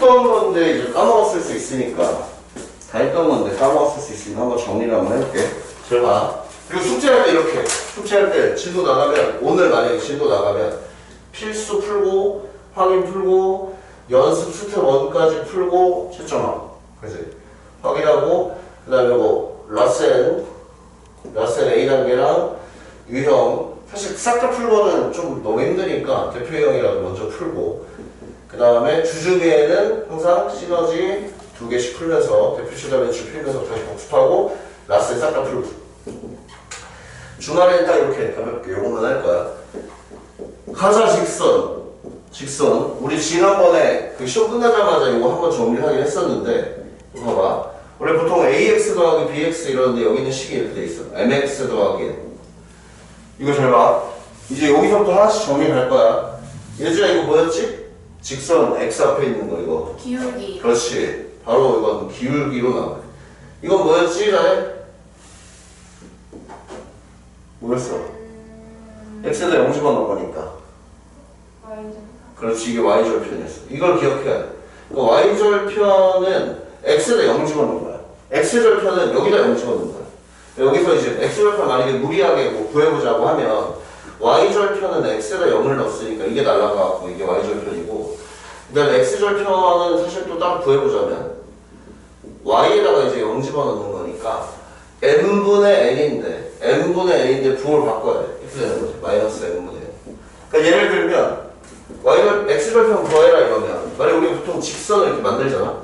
했던 건데 이제 까먹었을 수 있으니까 다 했던 건데 까먹었을 수 있으니까 한번 정리를 한번 해볼게. 잘 봐. 그리고 숙제할 때 이렇게 숙제할 때 진도 나가면 오늘 만약에 진도 나가면 필수 풀고 확인 풀고 연습 스텝 1까지 풀고 채점하고 그지? 확인하고 그 다음에 뭐 라센 A단계랑 유형 사실 싹 다 풀고는 좀 너무 힘드니까 대표형이라도 먼저 풀고 그 다음에 주중에는 항상 시너지 2개씩 풀면서 대표 시너지 풀면서 다시 복습하고 라센 싹 다 풀고 주말에는 딱 이렇게 가볍게 요것만 할 거야. 가자 직선 우리 지난번에 그 시험 끝나자마자 이거 한번 정리를 하긴 했었는데 이거 봐봐. 원래 보통 AX 더하기 BX 이러는데 여기 있는 식이 이렇게 돼 있어. MX 더하기 이거 잘 봐. 이제 여기서부터 하나씩 정리할 거야. 예주야 이거 뭐였지? 직선 X 앞에 있는 거 이거 기울기. 그렇지. 바로 이건 기울기로 나와. 이건 뭐였지? 잘해? 뭐였어? X에다 0 집어넣은 거니까 그렇지. 이게 Y절편이었어. 이걸 기억해야 돼. 그 Y절편은 X에다 0 집어넣은 거야. X절편은 여기다 0 집어넣은 거야. 여기서 이제 X절편 만약에 무리하게 뭐 구해보자고 하면 Y절편은 X에다 0을 넣었으니까 이게 날라가고 이게 Y절편이고 그 다음에 X절편은 사실 또 따로 구해보자면 Y에다가 이제 0 집어넣는 거니까 N분의 N인데 부호를 바꿔야 돼. 이렇게 되는 거지. 마이너스 N분의 N. 그러니까 예를 들면 X절편 구해라 이러면 만약에 우리 보통 직선을 이렇게 만들잖아.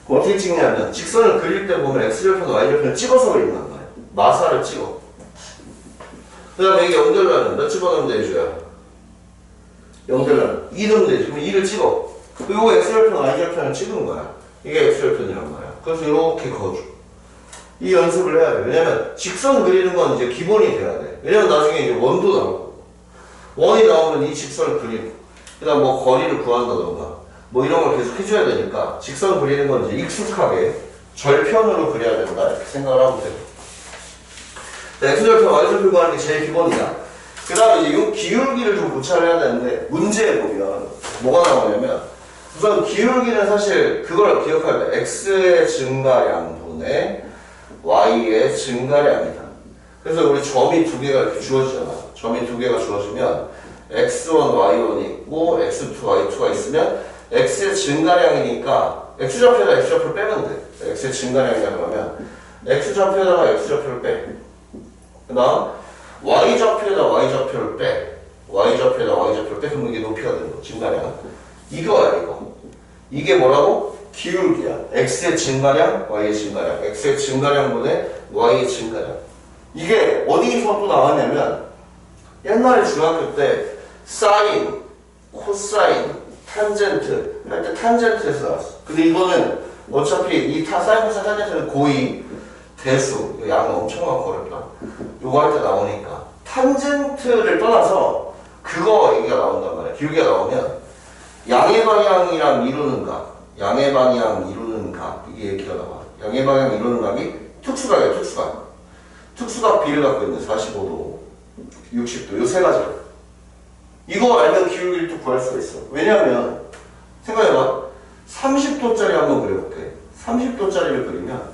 그럼 어떻게 찍냐면 직선을 그릴 때 보면 X절편, Y절편을 찍어서 그린단 말이야. 마사를 찍어. 그 다음에 이게 0되려면 몇 집어넣으면 되지야? 0되려면 2 넣으면 되지. 그럼 2를 찍어. 그리고 X절편, Y절편을 찍은 거야. 이게 X절편이란 말이야. 그래서 이렇게 그어줘. 이 연습을 해야 돼. 왜냐면 직선 그리는 건 이제 기본이 돼야 돼. 왜냐면 나중에 이제 원도 나오고 원이 나오면 이 직선을 그리고 그 다음 뭐 거리를 구한다던가 뭐 이런 걸 계속 해줘야 되니까 직선 그리는 건 이제 익숙하게 절편으로 그려야 된다 이렇게 생각을 하면 돼요. X절편, Y절편 구하는 게 제일 기본이야. 그 다음에 이제 이 기울기를 좀 고찰을 해야 되는데 문제에 보면 뭐가 나오냐면 우선 기울기는 사실 그걸 기억해야 돼. X의 증가량분의 Y의 증가량이다. 그래서 우리 점이 2개가 이렇게 주어지잖아. 점이 2개가 주어지면 X1, Y1이 있고 X2, Y2가 있으면 X의 증가량이니까 X좌표에다 X좌표를 빼면 돼. X의 증가량이라 그러면 X좌표에다가 X좌표를 빼. 그 다음 Y좌표에다 Y좌표를 빼. Y좌표에다 Y좌표를 빼. 그러면 이게 높이가 되는 거. 증가량. 이거야 이거. 이게 뭐라고? 기울기야. X의 증가량, Y의 증가량. X의 증가량분의 Y의 증가량. 이게 어디서 또 나왔냐면 옛날에 중학교 때 사인, 코사인, 탄젠트 할 때 탄젠트에서 나왔어. 근데 이거는 어차피 이 사인, 코사인, 탄젠트는 고의, 대수, 양 엄청 많고 어렵다. 요거 할 때 나오니까 탄젠트를 떠나서 그거 얘기가 나온단 말이야. 기울기가 나오면 양의 방향이랑 이루는 각, 양의 방향 이루는 각 이게 얘기가 나와. 양의 방향 이루는 각이 특수각이야. 특수각 B를 갖고 있는 45도, 60도 요 세 가지. 이거 알면 기울기를 또 구할 수가 있어. 왜냐면 생각해봐. 30도짜리 한번 그려볼게. 30도짜리를 그리면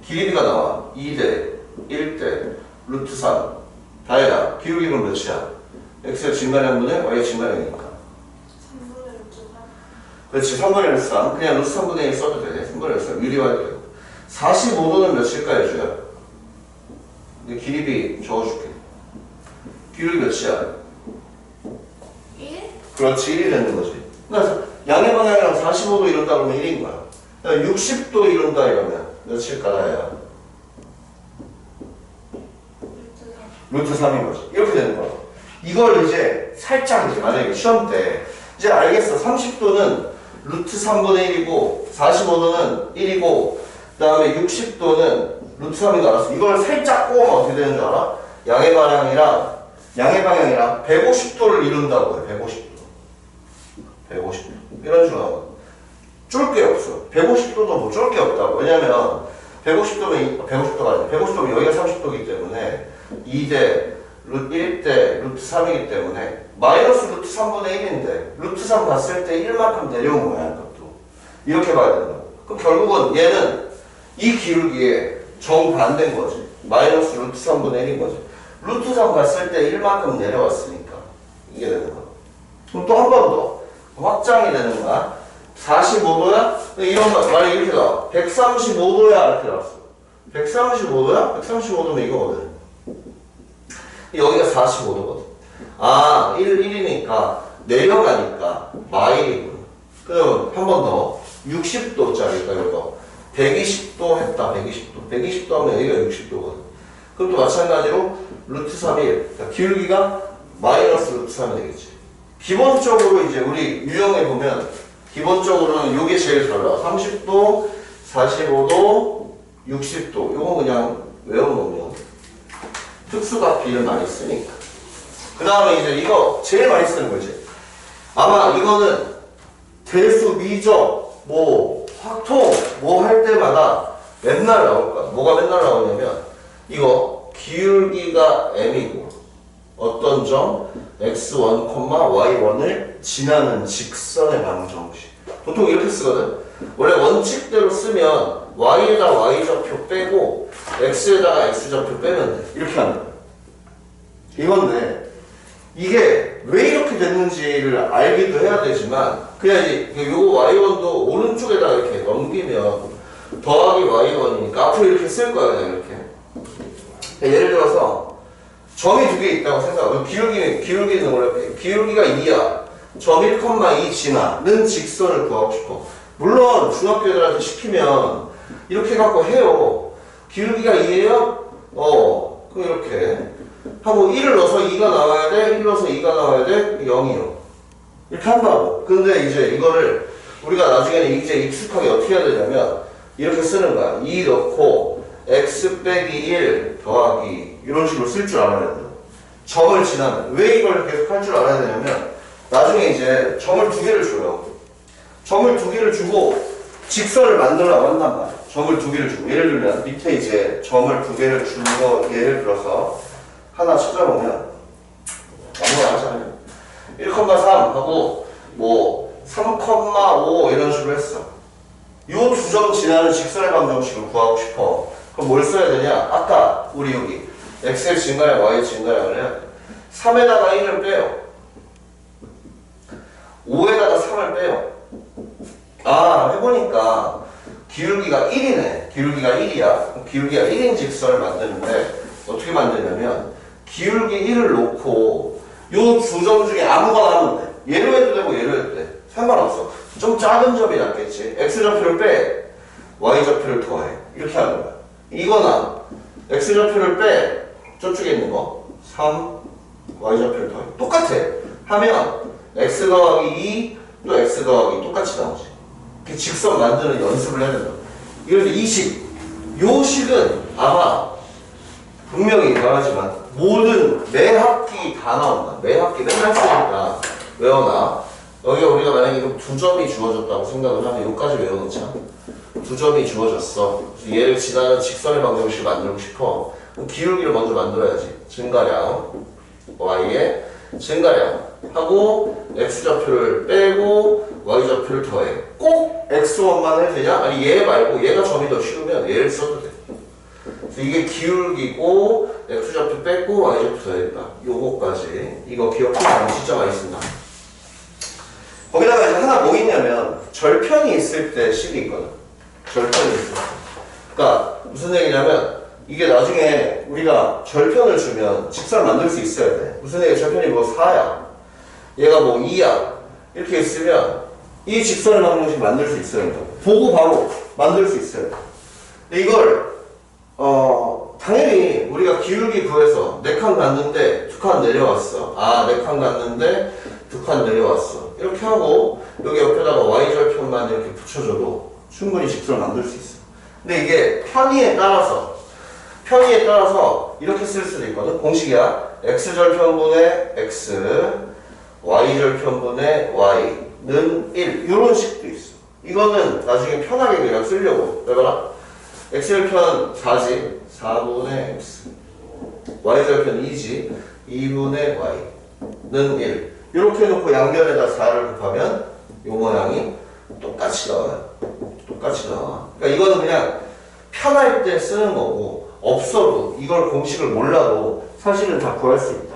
길이가 나와. 2대 1대 루트 3 다해라. 기울기는 몇이야? X의 증가량분의 Y의 증가량이니까 3분의 루트 3. 그렇지. 3분의 루트 3 그냥 루트 3분의 1 써도 돼. 3분의 루트 3 유리화해도 되고 45도는 몇일까 해줘야 길이비 적어줄게. 기울기 몇이야? 1? 그렇지. 1이 되는 거지. 그래서 양의 방향이랑 45도 이룬다 그러면 1인 거야. 60도 이룬다 이러면 몇일까 나야? 루트 3인 거지. 이렇게 되는 거야. 이걸 이제 살짝 이제 만약에 시험 때 이제 알겠어. 30도는 루트 3분의 1이고 45도는 1이고 그 다음에 60도는 루트 3인 줄 알았어. 이걸 살짝 꼬으면 어떻게 되는 줄 알아? 양의 방향이랑 150도를 이룬다고 해. 150도. 이런 식으로 나와. 쫄 게 없어. 150도도 뭐 쫄 게 없다고. 왜냐면 150도면 150도가 아니야. 150도면 여기가 30도이기 때문에 2대 루트 1대 루트 3이기 때문에 마이너스 루트 3분의 1인데 루트 3 갔을 때 1만큼 내려온 거야. 이렇게 봐야 되는 거야. 그럼 결국은 얘는 이 기울기에 정반대인 거지. 마이너스 루트 3분의 1인 거지. 루트 3 갔을 때 1만큼 내려왔으니까 이게 되는 거야. 그럼 또 한 번 더 확장이 되는 거야. 45도야? 이런 거 만약에 이렇게 나와. 135도야 이렇게 나왔어. 135도야? 135도면 이거거든. 여기가 45도거든. 아, 1이니까 내려가니까 마일이군. 그럼 한 번 더 60도짜리니까 이거 120도 했다. 120도. 120도 하면 여기가 60도거든. 그럼 또 마찬가지로 루트 3이 그러니까 기울기가 마이너스 루트 3이 되겠지. 기본적으로 이제 우리 유형에 보면 기본적으로는 요게 제일 잘 나와. 30도, 45도, 60도. 요거 그냥 외워놓으면 특수각 비를 많이 쓰니까. 그 다음에 이제 이거 제일 많이 쓰는 거지. 아마 이거는 대수, 미적, 뭐 확통 뭐 할 때마다 맨날 나올 거야. 뭐가 맨날 나오냐면 이거 기울기가 m이고 어떤 점 x1, y1을 지나는 직선의 방정식. 보통 이렇게 쓰거든. 원래 원칙대로 쓰면 y에다 y좌표 빼고 x에다가 x좌표 빼면 돼. 이렇게 하는 거야. 이건데 이게 왜 이렇게 됐는지를 알기도 해야 되지만 그냥 이제 요거 y1도 오른쪽에다가 이렇게 넘기면 더하기 y1이니까 앞으로 이렇게 쓸 거야. 그냥 이렇게. 예를 들어서 점이 두 개 있다고 생각하면 기울기는 원래 기울기가 2야. 점 1,2 지나는 직선을 구하고 싶어. 물론 중학교 애들한테 시키면 이렇게 갖고 해요. 기울기가 2예요? 그럼 이렇게 하고 1을 넣어서 2가 나와야 돼. 1 넣어서 2가 나와야 돼. 0이요. 이렇게 한다고. 근데 이제 이거를 우리가 나중에는 이제 익숙하게 어떻게 해야 되냐면 이렇게 쓰는 거야. 2 넣고 x 빼기 1 더하기 이런 식으로 쓸 줄 알아야 된다. 점을 지나면. 왜 이걸 계속 할 줄 알아야 되냐면 나중에 이제 점을 두 개를 줘요. 점을 두 개를 주고 직선을 만들라고 한단 말이야. 점을 두 개를 주고 예를 들면 밑에 이제 점을 두 개를 준 거 예를 들어서 하나 찾아보면 아무거나 하자면 1,3 하고 뭐 3,5 이런 식으로 했어. 요 두 점 지나는 직선의 방정식을 구하고 싶어. 그럼 뭘 써야 되냐? 아까 우리 여기 x의 증가량, y의 증가량을 해야 돼. 3에다가 1을 빼요. 5에다가 3을 빼요. 아, 해보니까 기울기가 1이네. 기울기가 1이야. 기울기가 1인 직선을 만드는데 어떻게 만드냐면 기울기 1을 놓고 요 두 점 중에 아무거나 하면 돼. 얘로 해도 되고 얘로 해도 돼. 상관없어. 좀 작은 점이 낫겠지. x좌표를 빼. y좌표를 더해. 이렇게 하는 거야. 이거나 x좌표를 빼. 저쪽에 있는 거 3, y좌표를 더해. 똑같아. 하면 x 더하기 2, 또 x 더하기 똑같이 나오지. 이렇게 직선 만드는 연습을 해야 된다. 이럴 때 이 식. 요 식은 아마 분명히 말하지만 모든 매 학기 다 나온다. 매 학기 맨날 쓰니까 외워놔. 여기 우리가 만약에 두 점이 주어졌다고 생각을 하면 여기까지 외워놓자. 두 점이 주어졌어. 얘를 지나는 직선의 방정식을 만들고 싶어. 그럼 기울기를 먼저 만들어야지. 증가량 y의 증가량 하고 x좌표를 빼고 y좌표를 더해. 꼭 x1만 해도 되냐? 아니 얘 말고 얘가 점이 더 쉬우면 얘를 써도 돼. 그래서 이게 기울기고 x좌표 뺐고 y좌표 더했다. 요거까지. 이거 기억하면 진짜 많이 쓴다. 거기다가 이제 하나 뭐 있냐면 절편이 있을 때 식이 있거든. 절편이 있을 때. 그러니까 무슨 얘기냐면 이게 나중에 우리가 절편을 주면 직선을 만들 수 있어야 돼. 무슨 얘기야? 절편이 뭐 4야. 얘가 뭐 2야. 이렇게 있으면 이 직선의 방정식 만들 수 있어야 돼. 보고 바로 만들 수 있어야 돼. 근데 이걸 당연히 우리가 기울기 구해서 4칸 갔는데 2칸 내려왔어. 아, 4칸 갔는데 2칸 내려왔어. 이렇게 하고 여기 옆에다가 y절편만 이렇게 붙여줘도 충분히 직선을 만들 수 있어. 근데 이게 편의에 따라서 이렇게 쓸 수도 있거든. 공식이야. x절편분의 x, y절편분의 y는 1. 이런 식도 있어. 이거는 나중에 편하게 그냥 쓰려고. 해봐라. x절편 4지. 4분의 x. y절편 2지. 2분의 y는 1. 이렇게 해놓고 양변에다 4를 곱하면 요 모양이 똑같이 나와요. 똑같이 나와. 그러니까 이거는 그냥 편할 때 쓰는 거고, 없어도 이걸 공식을 몰라도 사실은 다 구할 수 있다.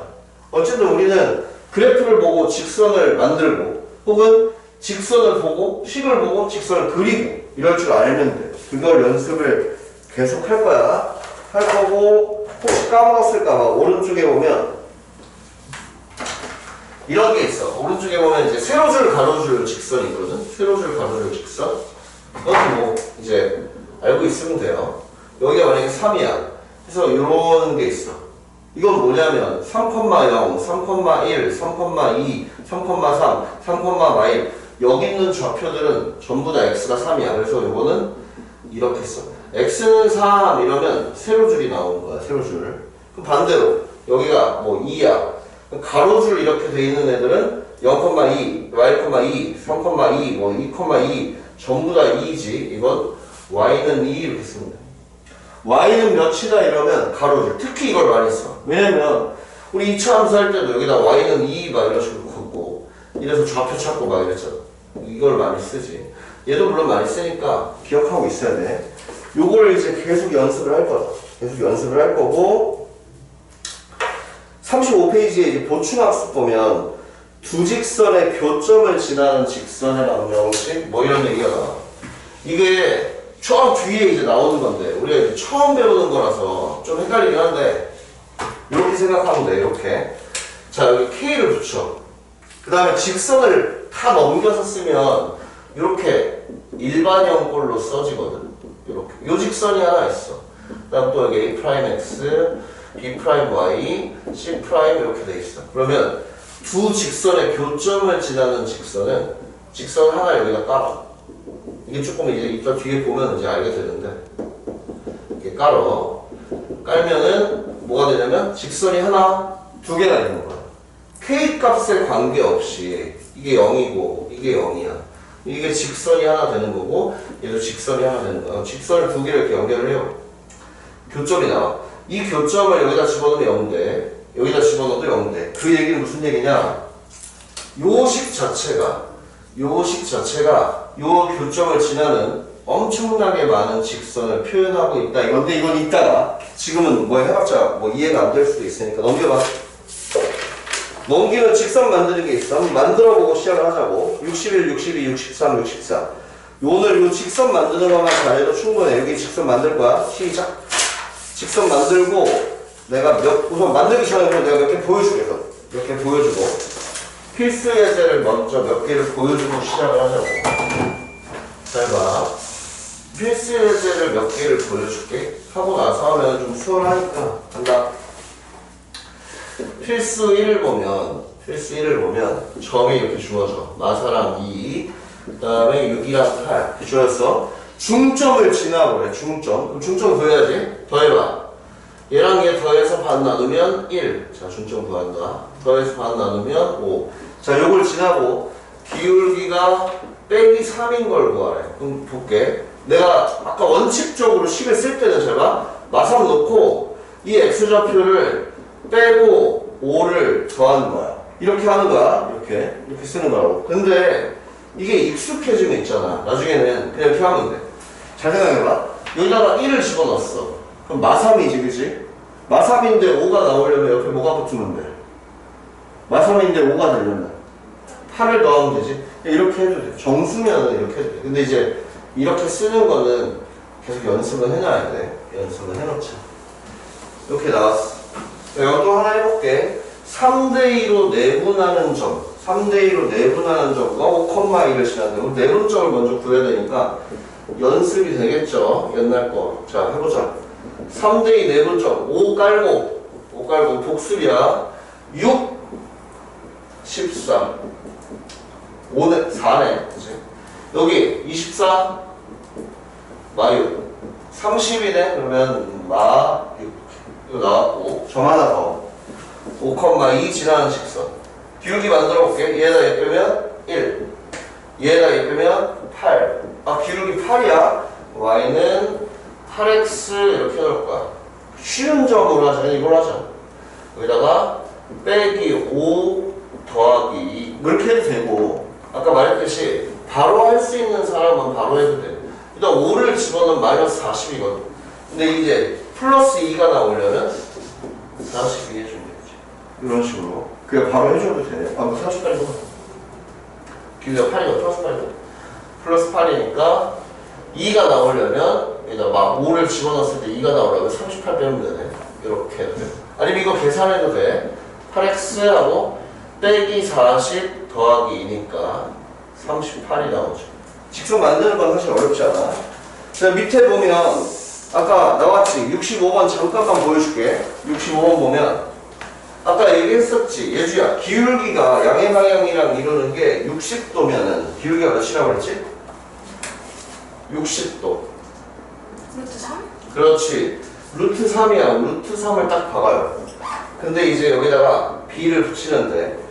어쨌든 우리는 그래프를 보고 직선을 만들고, 혹은 직선을 보고 식을 보고 직선을 그리고 이럴 줄 알면 돼. 그걸 연습을 계속 할 거야. 할 거고, 혹시 까먹었을까봐 오른쪽에 보면 이런 게 있어. 오른쪽에 보면 이제 세로줄 가로줄 직선이 있거든. 세로줄 가로줄 직선. 그것도 뭐 이제 알고 있으면 돼요. 여기가 만약에 3이야. 그래서 이런 게 있어. 이건 뭐냐면 3,0, 3,1, 3,2, 3,3, 3,1 여기 있는 좌표들은 전부 다 x가 3이야. 그래서 이거는 이렇게 써. x는 3 이러면 세로줄이 나오는 거야. 세로줄. 그럼 반대로 여기가 뭐 2야. 가로줄 이렇게 돼 있는 애들은 0,2, y,2, 3,2, 뭐 2,2 전부 다 2지. 이건 y는 2 이렇게 쓰면 돼. y는 몇이다 이러면 가로줄. 특히 이걸 많이 써. 왜냐면 우리 2차 함수 할 때도 여기다 y는 2 막 이런 식으로 긋고 이래서 좌표 찾고 막 이랬잖아. 이걸 많이 쓰지. 얘도 물론 많이 쓰니까 기억하고 있어야 돼. 요거를 이제 계속 연습을 할 거다. 계속 연습을 할 거고 35페이지에 이제 보충학습 보면 두 직선의 교점을 지나는 직선의 방정식 뭐 이런 얘기가 나와. 이게 저 뒤에 이제 나오는 건데 우리가 이제 처음 배우는 거라서 좀 헷갈리긴 한데 이렇게 생각하면 돼. 이렇게. 자 여기 K를 붙여. 그 다음에 직선을 다 넘겨서 쓰면 이렇게 일반형 꼴로 써지거든. 이렇게. 요 직선이 하나 있어. 그 다음 또 여기 A'X, B'Y, C' 이렇게 돼 있어. 그러면 두 직선의 교점을 지나는 직선 하나 여기다 깔아. 이게 조금 이제 이따 뒤에 보면 이제 알게 되는데 이렇게 깔면은 뭐가 되냐면 직선이 하나, 두 개가 있는 거야. K 값에 관계없이 이게 0이고 이게 0이야. 이게 직선이 하나 되는 거고 얘도 직선이 하나 되는 거야. 직선을 두 개를 이렇게 연결을 해요. 교점이 나와. 이 교점을 여기다 집어넣으면 0대, 여기다 집어넣어도 0대. 그 얘기는 무슨 얘기냐? 요 식 자체가 요 교점을 지나는 엄청나게 많은 직선을 표현하고 있다. 이건데 이건 이따가 지금은 뭐 해봤자 뭐 이해가 안 될 수도 있으니까 넘겨봐. 넘기면 직선 만드는 게 있어. 한번 만들어보고 시작을 하자고. 61, 62, 63, 64. 오늘 요 직선 만드는 것만 잘해도 충분해. 여기 직선 만들 거야. 시작. 직선 만들고 내가 우선 만들기 전에 내가 몇 개 보여줄게. 몇 개 보여주고 필수 예제를 먼저 몇 개를 보여주고 시작을 하자고. 잘 봐. 필수 예제를 몇 개를 보여줄게. 하고 나서 하면 좀 수월하니까 간다. 필수 1을 보면 점이 이렇게 주어져. 마사랑 2, 그 다음에 6이랑 8 이렇게 주어졌어. 중점을 지나보래. 중점. 그럼 중점 구해야지. 더해봐. 얘랑 얘 더해서 반 나누면 1. 자, 중점 구한다. 더해서 반 나누면 5. 자, 요걸 지나고 기울기가 빼기 3인 걸 구하래. 그럼 볼게. 내가 아까 원칙적으로 식을 쓸 때는 잘 봐. 마삼 놓고 이 x좌표를 빼고 5를 더하는 거야. 이렇게 하는 거야. 이렇게 쓰는 거라고. 근데 이게 익숙해지면 있잖아. 나중에는 그냥 이렇게 하면 돼. 잘 생각해봐. 여기다가 1을 집어넣었어. 그럼 마삼이지, 그치? 마삼인데 5가 나오려면 옆에 뭐가 붙으면 돼? 마삼인데 5가 되려면 8을 더하면 되지? 이렇게 해도 돼. 정수면은 이렇게 해도 돼. 근데 이제 이렇게 쓰는 거는 계속 연습을 해놔야 돼. 연습을 해놓자. 이렇게 나왔어. 내가 또 하나 해볼게. 3대2로 내분하는 점. 3대2로 내분하는 점과 5,2를 지나는데 우리 내분점을 먼저 구해야 되니까 연습이 되겠죠? 옛날 거. 자, 해보자. 3대2 내분점. 5 깔고 복수야. 6, 13. 5네, 4네. 그치? 여기 24, 마6. 30이네? 그러면 마6. 이거 나왔고. 점 하나 더. 5,2 지나는 직선. 기울기 만들어 볼게. 얘에다 얘 빼면 1. 얘에다 얘 빼면 8. 아, 기울기 8이야. y는 8x 이렇게 넣을 거야. 쉬운 점으로 하자. 이걸 하자. 여기다가 빼기 5 더하기 2. 이렇게 해도 되고. 아까 말했듯이 바로 할 수 있는 사람은 바로 해도 돼. 일단 5를 집어넣으면 마이너스 40이거든. 근데 이제 플러스 2가 나오려면 42 해주면 되지. 이런 식으로. 그냥 바로 해줘도 돼. 방금 30까지 봐. 기울기가 8이고 플러스 8이고. 플러스 8이니까 2가 나오려면 여기다 막 5를 집어넣었을 때 2가 나오려면 38 빼면 되네. 이렇게 해도 돼. 아니면 이거 계산해도 돼. 8x하고 빼기 40 더하기 2니까 38이 나오죠. 직선 만드는 건 사실 어렵지 않아. 자, 밑에 보면 아까 나왔지. 65번 잠깐만 보여줄게. 65번 보면 아까 얘기했었지. 예주야, 기울기가 양의 방향이랑 이루는 게 60도면은 기울기가 몇이라고 그랬지? 60도. 루트 3? 그렇지. 루트 3이야. 루트 3을 딱 박아요. 근데 이제 여기다가 b를 붙이는데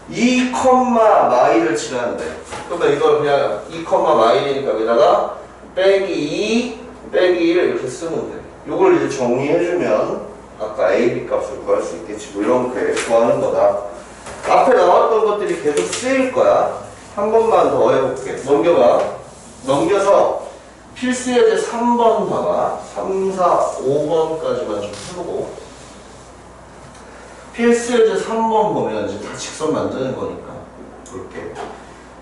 2, 마일을 치라는데 그러면 이걸 그냥 2, 마일이니까 여기다가 빼기 2, 빼기 1을 이렇게 쓰면 돼. 요걸 이제 정리해주면 아까 a, b 값을 구할 수 있겠지. 뭐 이런 거 구하는 거다. 앞에 나왔던 것들이 계속 쓰일 거야. 한 번만 더 해볼게. 넘겨서 필수 예제 3번 봐봐. 3, 4, 5번까지만 좀 풀고 필수 예제 3번 보면 이제 다 직선 만드는 거니까 볼게.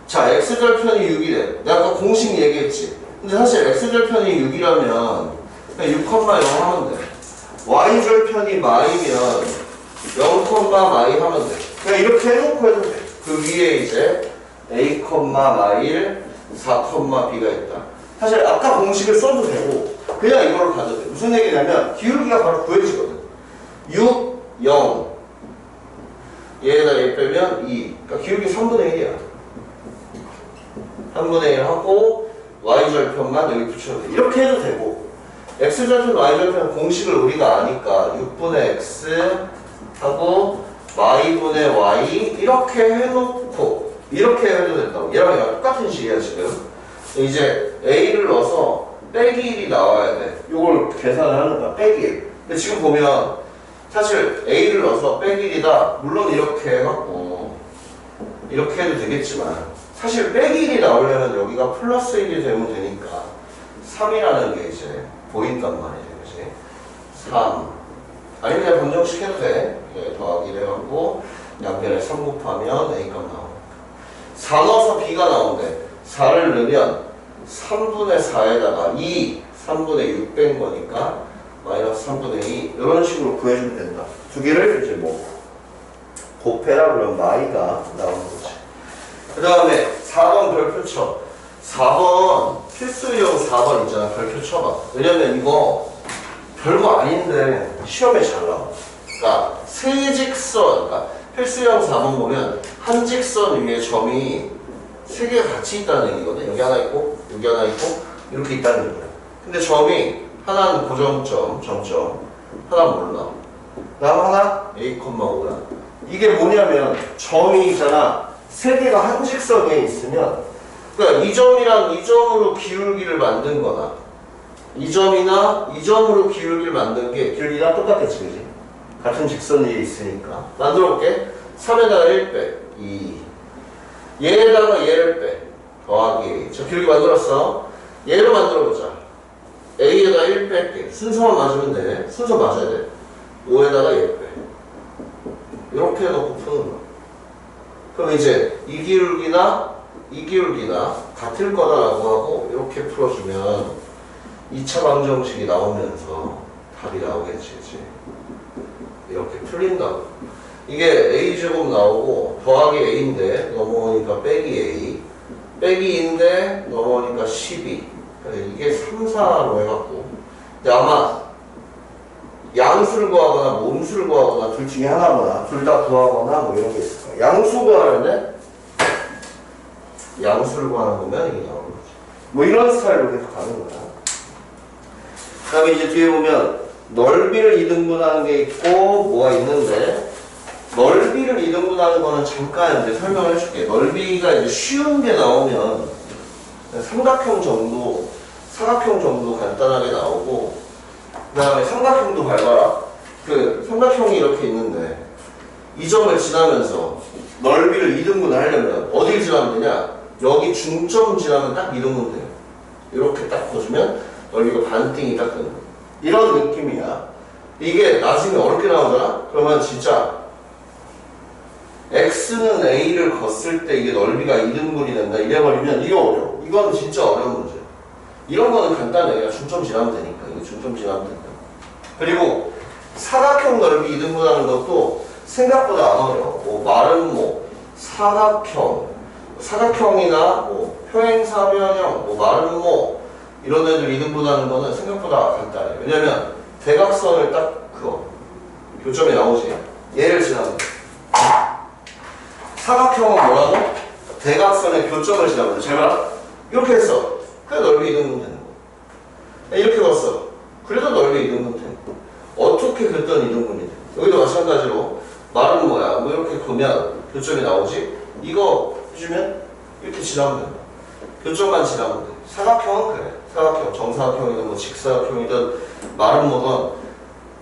자, x절편이 6이래. 내가 아까 공식 얘기했지. 근데 사실 x절편이 6이라면 그냥 6, 0 하면 돼. y절편이 마이면 0, 마이 하면 돼. 그냥 이렇게 해놓고 해도 돼. 그 위에 이제 a, 마일, 4, b가 있다. 사실 아까 공식을 써도 되고 그냥 이걸로 가도 돼. 무슨 얘기냐면 기울기가 바로 구해지거든. 6, 0 얘에다 얘 빼면 2. 그러니까 기울기 3분의 1이야. 3분의 1 하고 y절편만 여기 붙여도 돼. 이렇게 해도 되고 x절편, y절편 공식을 우리가 아니까 6분의 x 하고 y분의 y 이렇게 해놓고 이렇게 해도 된다고. 얘랑 얘랑 똑같은 식이야 지금. 이제 a를 넣어서 빼기 1이 나와야 돼. 이걸 계산을 하는 거야. 빼기 1. 근데 지금 보면 사실 a를 넣어서 빼기 1이다. 물론 이렇게 해갖고 이렇게 해도 되겠지만 사실 빼기 1이 나오려면 여기가 플러스 1이 되면 되니까 3이라는 게 이제 보인단 말이지. 그치? 3 아니면 그냥 방정식 해도 돼. 더하기 해갖고 양변에 3 곱하면 a 값 나오고 4 넣어서 b가 나온대. 4를 넣으면 3분의 4에다가 2, 3분의 6 뺀 거니까 마이너스 3분의 2 이런 식으로 구해주면 된다. 두 개를 이제 뭐 곱해라 그러면 마이가 나오는 거지. 그 다음에 4번 별표 쳐. 4번 필수형 4번 있잖아. 별표 쳐봐. 왜냐면 이거 별거 아닌데 시험에 잘 나와. 그러니까 세직선, 그러니까 필수형 4번 보면 한 직선 위에 점이 3개가 같이 있다는 얘기거든. 여기 하나 있고 여기 하나 있고 이렇게 있다는 얘기야. 근데 점이 하나는 고정점, 점점 하나는 몰라. 다음 하나 a, 5야. 이게 뭐냐면 점이 있잖아. 3개가 한 직선에 있으면 그러니까 이 점이랑 이 점으로 기울기를 만든 거나 이 점이나 이 점으로 기울기를 만든 게 기울기랑 똑같겠지, 그지? 같은 직선 위에 있으니까. 만들어 볼게. 3에다가 1 빼, 2. 얘에다가 얘를 빼, 더하기. 저 기울기 만들었어. 얘를 만들어 보자. A에다 1 뺄게. 순서만 맞으면 돼. 순서 맞아야 돼. 5에다가 얘 빼. 이렇게 해놓고 푸는 거야. 그럼 이제 이 기울기나 이 기울기나 같을 거다라고 하고 이렇게 풀어주면 2차 방정식이 나오면서 답이 나오겠지, 그치? 이렇게 풀린다고. 이게 a제곱 나오고 더하기 a인데 넘어오니까 빼기 a, 빼기 2인데 넘어오니까 12. 이게 3, 4로 해갖고. 근데 아마 양수를 구하거나 몸수를 구하거나 둘 중에 하나거나 둘 다 구하거나 뭐 이런 게 있을 거야. 양수 구하는데 양수를 구하는 거면 이게 나오는 거지. 뭐 이런 스타일로 계속 가는 거야. 그 다음에 이제 뒤에 보면 넓이를 이등분하는 게 있고 뭐가 있는데 넓이를 이등분하는 거는 잠깐 이제 설명을 해줄게. 넓이가 이제 쉬운 게 나오면 삼각형 정도, 사각형 정도 간단하게 나오고 그 다음에 삼각형도 밟아라. 그 삼각형이 이렇게 있는데 이 점을 지나면서 넓이를 이등분을 하려면 어디를 지나면 되냐? 여기 중점 지나면 딱 이동은 돼요. 이렇게 딱 보시면 넓이가 반띵이 딱 되는 거예요. 이런 느낌이야. 이게 나중에 어렵게 나오잖아? 그러면 진짜 x는 a를 걷을 때 이게 넓이가 2등분이 된다 이래버리면 이게 어려워. 이건 진짜 어려운 문제야. 이런 거는 간단해. 그냥 중점 지나면 되니까. 이거 중점 지나면 된다. 그리고 사각형 넓이 2등분하는 것도 생각보다 안 어려워. 뭐 말은 뭐 사각형이나 뭐 평행사변형, 뭐 말은 뭐 이런 애들 2등분하는 거는 생각보다 간단해. 왜냐면 대각선을 딱 그거 교점이 나오지. 얘를 지나면 돼. 사각형은 뭐라고? 대각선의 교점을 지나면 돼. 잘 봐. 이렇게 했어. 그래 넓이 2등분 되는 거. 이렇게 걷어. 그래도 넓이 2등분 되는 거. 어떻게 그랬던 2등분이 돼. 여기도 마찬가지로 말은 뭐야? 뭐 이렇게 보면 교점이 나오지. 이거 해주면 이렇게 지나면 된다. 교점만 지나면 돼. 사각형은 그래. 사각형, 정사각형이든 뭐 직사각형이든 말은 뭐든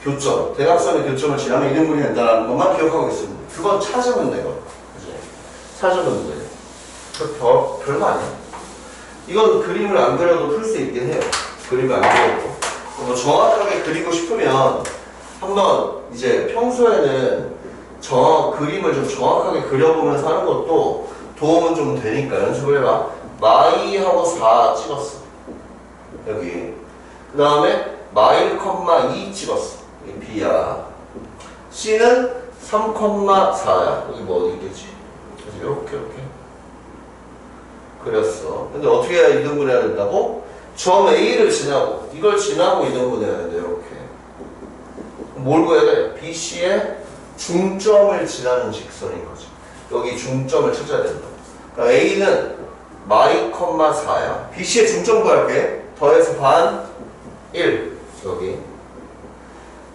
교점, 대각선의 교점을 지나면 2등분이 된다는 것만 기억하고 있습니다. 그건 찾으면 돼요. 그치? 찾으면 돼. 별거 아니야. 이건 그림을 안 그려도 풀 수 있긴 해요. 그림을 안 그려도. 뭐 정확하게 그리고 싶으면 한번 이제 평소에는 그림을 좀 정확하게 그려보면서 하는 것도 도움은 좀 되니까 연습을 해봐. 마이하고 4 찍었어. 여기. 그 다음에 마일, 2 찍었어. 이 B야. C는 3,4야. 여기 뭐 어디 있겠지? 그래서 이렇게 그렸어. 근데 어떻게 해야 2등분 해야 된다고? 점 A를 지나고 이걸 지나고 2등분 해야 된다. 이렇게. 뭘 구해야 돼? BC의 중점을 지나는 직선인 거지. 여기 중점을 찾아야 된다. 그러니까 A는 마이, 4야. BC의 중점 구할게. 더해서 반 1. 여기.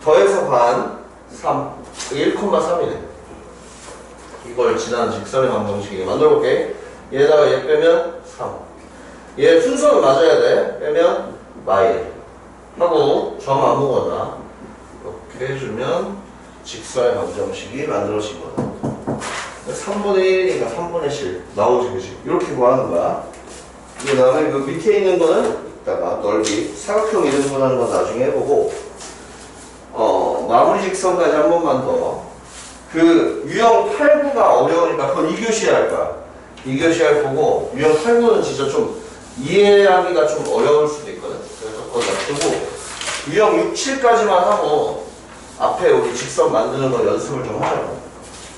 더해서 반 3. 1,3이네. 이걸 지나는 직선의 방정식이게 만들어볼게. 얘다가 얘 빼면 3. 얘 순서는 맞아야 돼. 빼면 마일. 하고 점 아무거나 이렇게 해주면 직선의 방정식이 만들어지거든. 3분의 1이니까 3분의 7 나오지, 그치? 이렇게 구하는 거야. 그 다음에 그 밑에 있는 거는 이따가 넓이 사각형 2등분하는 건 나중에 해보고 마무리 직선까지 한 번만 더. 그 유형 8구가 어려우니까 그건 2교시에 할 거야. 2교시 할 거고 유형 8구는 진짜 좀 이해하기가 좀 어려울 수도 있거든. 그래서 그건 놔두고 유형 6, 7까지만 하고 앞에 우리 직선 만드는 거 연습을 좀 하자고.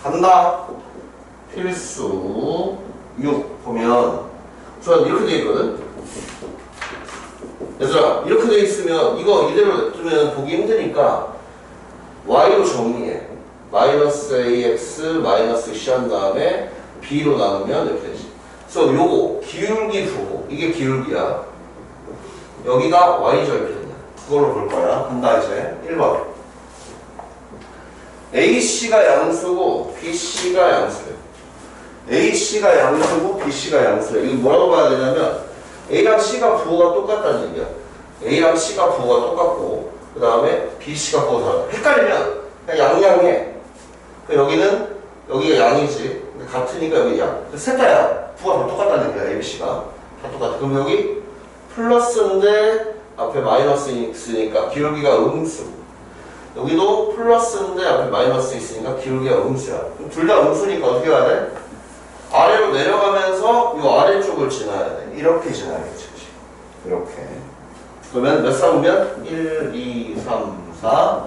간다. 필수 6 보면 우선 이렇게 돼 있거든. 얘들아 이렇게 돼 있으면 이거 이대로 냅두면 보기 힘드니까 y로 정리해. 마이너스 ax 마이너스 c 한 다음에 b로 나누면 이렇게 되지. 그래서 요거 기울기 보고 이게 기울기야. 여기가 y절편이야. 그걸로 볼 거야. 간다 이제 1번. AC가 양수고 BC가 양수예요. AC가 양수고 BC가 양수예요. 이거 뭐라고 봐야 되냐면 A랑 C가 부호가 똑같다는 얘기야. A랑 C가 부호가 똑같고 그 다음에 BC가 부호가 달라. 헷갈리면 그냥 양양해. 여기는 여기가 양이지. 근데 같으니까 여기 양. 셋 다 양. 부호가 다 똑같다는 얘기야. A, BC가 다 똑같아. 그럼 여기 플러스인데 앞에 마이너스 있으니까 기울기가 음수. 여기도 플러스인데 앞에 마이너스 있으니까 기울기가 음수야. 둘 다 음수니까 어떻게 해야 돼? 아래로 내려가면서 이 아래쪽을 지나야 돼. 이렇게 지나야겠지. 이렇게. 그러면 몇 사분면? 1, 2, 3, 4.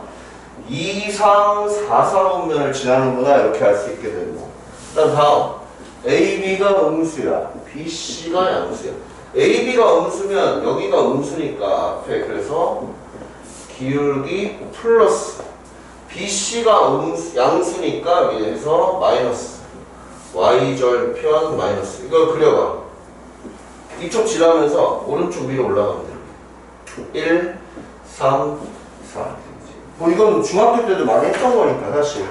2, 3, 4, 4분면을 지나는구나. 이렇게 알 수 있게 되고. 그다음 다음. AB가 음수야. BC가 양수야. AB가 음수면 여기가 음수니까 앞에 그래서 기울기 플러스 BC가 양수니까 여기에서 마이너스 y절편 마이너스. 이걸 그려봐. 이쪽 지나면서 오른쪽 위로 올라가면 돼. 1, 3, 4. 뭐 이건 중학교 때도 많이 했던 거니까 사실.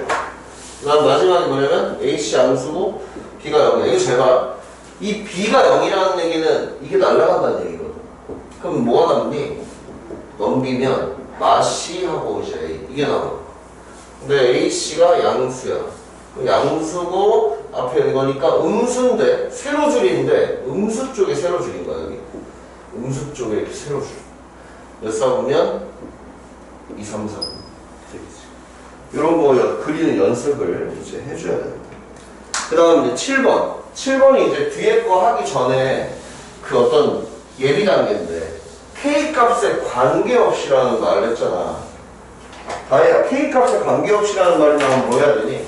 그다음 마지막에 뭐냐면 AC 양수고 B가 0이야. 이거 잘 봐. 이 B가 0이라는 얘기는 이게 날아간다는 얘기거든. 그럼 뭐가 남니? 넘기면 마C하고 이제 이게 나와. 근데 AC가 양수야. 양수고 앞에 이거니까 음수인데 세로줄인데 음수 쪽에 세로줄인 거야 여기. 음수 쪽에 이렇게 세로줄. 몇 사보면 2, 3, 4. 이런 거 그리는 연습을 이제 해줘야 됩니다. 그 다음 이제 7번. 7번이 이제 뒤에 거 하기 전에 그 어떤 예비 단계인데 K 값에 관계없이라는 말을 했잖아. 다혜야, K 값에 관계없이라는 말이 나오면 뭐 해야 되니?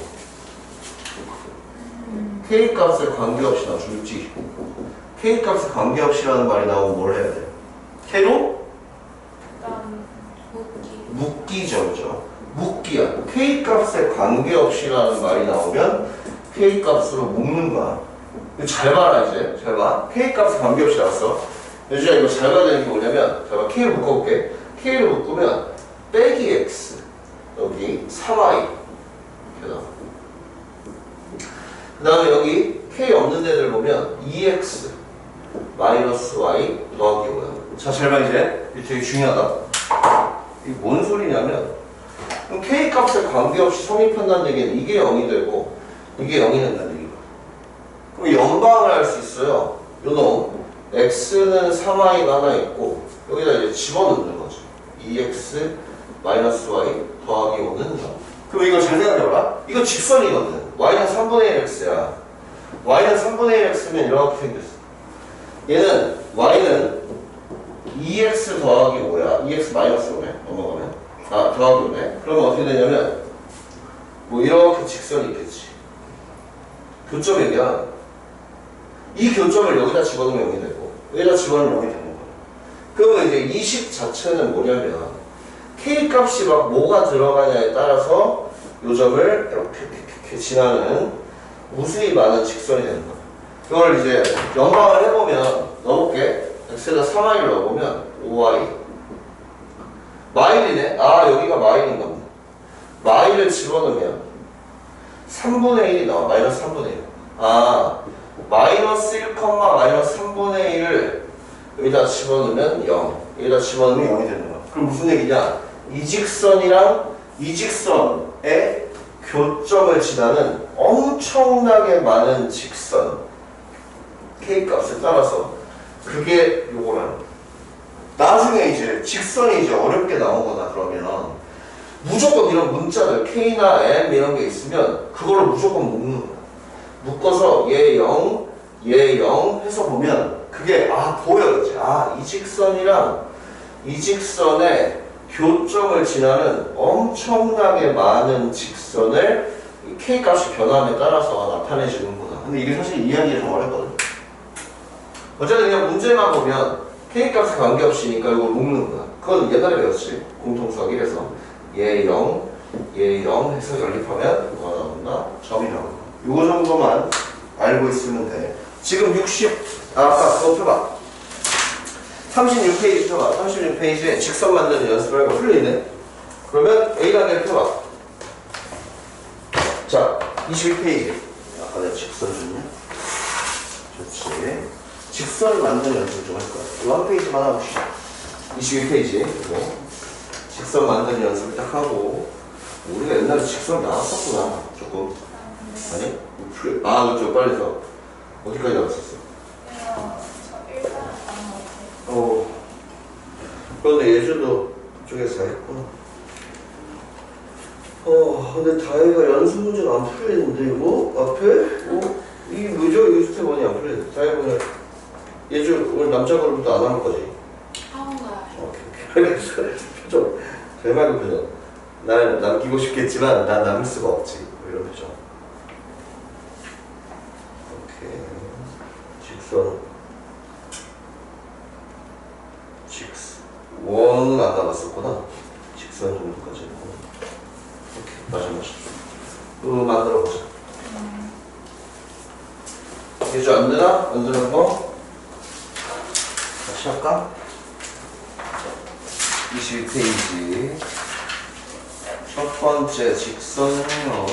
K 값에 관계없이 나 줄지. K 값에 관계없이라는 말이 나오면 뭘 해야 돼? K로? 그다음 묶기죠, 그죠? 묶기야. K 값에 관계없이라는 말이 나오면 K 값으로 묶는 거야. 이거 잘 봐라, 이제. 잘 봐. K 값에 관계없이 나왔어. 예주야, 이거 잘 봐야 되는 게 뭐냐면, 잘 봐. K를 묶어볼게. K를 묶으면, 빼기 X. 여기 3Y. 이렇게 나와. 그 다음에 여기 K 없는 데들 보면, 2X. 마이너스 Y 더하기 5야. 자, 잘 봐, 이제. 이게 되게 중요하다. 이게 뭔 소리냐면, 그럼 K 값에 관계없이 성립한다는 얘기는 이게 0이 되고 이게 0이 된다는 얘기야. 그럼 연방을 할 수 있어요. 요 놈 x는 3y가 하나 있고 여기다 이제 집어넣는 거죠. 2x 마이너스 y 더하기 5는 0. 그럼 이거 잘 생각해봐라. 이거 직선이거든. y는 3분의 1 x야. y는 3분의 1 x면 이렇게 생겼어. 얘는 y는 2x 더하기 5야. 2x 마이너스 5네. 넘어가면. 더하기 5네. 그러면 어떻게 되냐면 뭐 이렇게 직선이 있겠지. 교점 얘기야. 이 교점을 여기다 집어넣으면 0이 되고 여기다 집어넣으면 0이 되는 거야. 그러면 이제 이 식 자체는 뭐냐면 K 값이 막 뭐가 들어가냐에 따라서 요 점을 이렇게 지나는 무수히 많은 직선이 되는 거야. 이걸 이제 연방을 해보면 넣어볼게. x에다 3y를 넣어보면 5y 마일이네? 여기가 마일인 겁니다. 마일을 집어넣으면 3분의 1이 나와. 마이너스 3분의 1. 마이너스 1, 마이너스 3분의 1을 여기다 집어넣으면 0. 여기다 집어넣으면 0이 되는 거야. 그럼 무슨 얘기냐? 이 직선이랑 이 직선의 교점을 지나는 엄청나게 많은 직선 K 값에 따라서 그게 요거라는 거야. 나중에 이제 직선이 이제 어렵게 나오거나 그러면 무조건 이런 문자들 K나 M 이런 게 있으면 그걸로 무조건 묶는 거야. 묶어서 얘 0, 얘 0 해서 보면 그게 보여 이제. 이 직선이랑 이 직선의 교점을 지나는 엄청나게 많은 직선을 K 값이 변함에 따라서 나타내지는구나. 근데 이게 사실 이해하기가 좀 어렵거든. 어쨌든 그냥 문제만 보면 K 값에 관계없이니까 이걸 묶는 거야. 그건 옛날에 배웠지. 공통수학 1에서 얘 0, 얘 0 해서 연립하면 뭐가 나온다? 점이 나온다. 요거 정도만 알고 있으면 돼. 지금 60, 아까 그거 펴봐. 36페이지 펴봐. 36페이지에 직선 만드는 연습을 하고 풀리네. 그러면 A단계를 펴봐. 자, 21페이지. 아까 내가 직선 줬냐? 좋지. 직선 만드는 연습을 좀 할 거야. 이거 한 페이지만 하고 시작. 21페이지. 직선 만드는 연습을 딱 하고. 우리가 옛날에 직선 나왔었구나. 조금. 아니? 그렇죠. 빨리 서. 어디까지 나왔었어? 저 1번 안 먹어요. 그런데 예주도 그쪽에서 했구나. 근데 다혜가 연습 문제가 안 풀리는데, 이거? 앞에? 이게 뭐죠? 이거 스텝 1이 안 풀리네. 다혜 오늘, 예주 오늘 남자 그룹도 안 한 거지? 학원 가요. 오케이. 알겠어. 표정. 제 말고 표정. 날 남기고 싶겠지만, 난 남을 수가 없지. 이런 표정. 오케이. 직선은 안 나갔었구나. 직선 정도까지 했고. 오케이. 마셔. 만들어보자. 예주 안 되나? 안 되는 거? 다시 할까? 22페이지. 첫 번째 직선은요.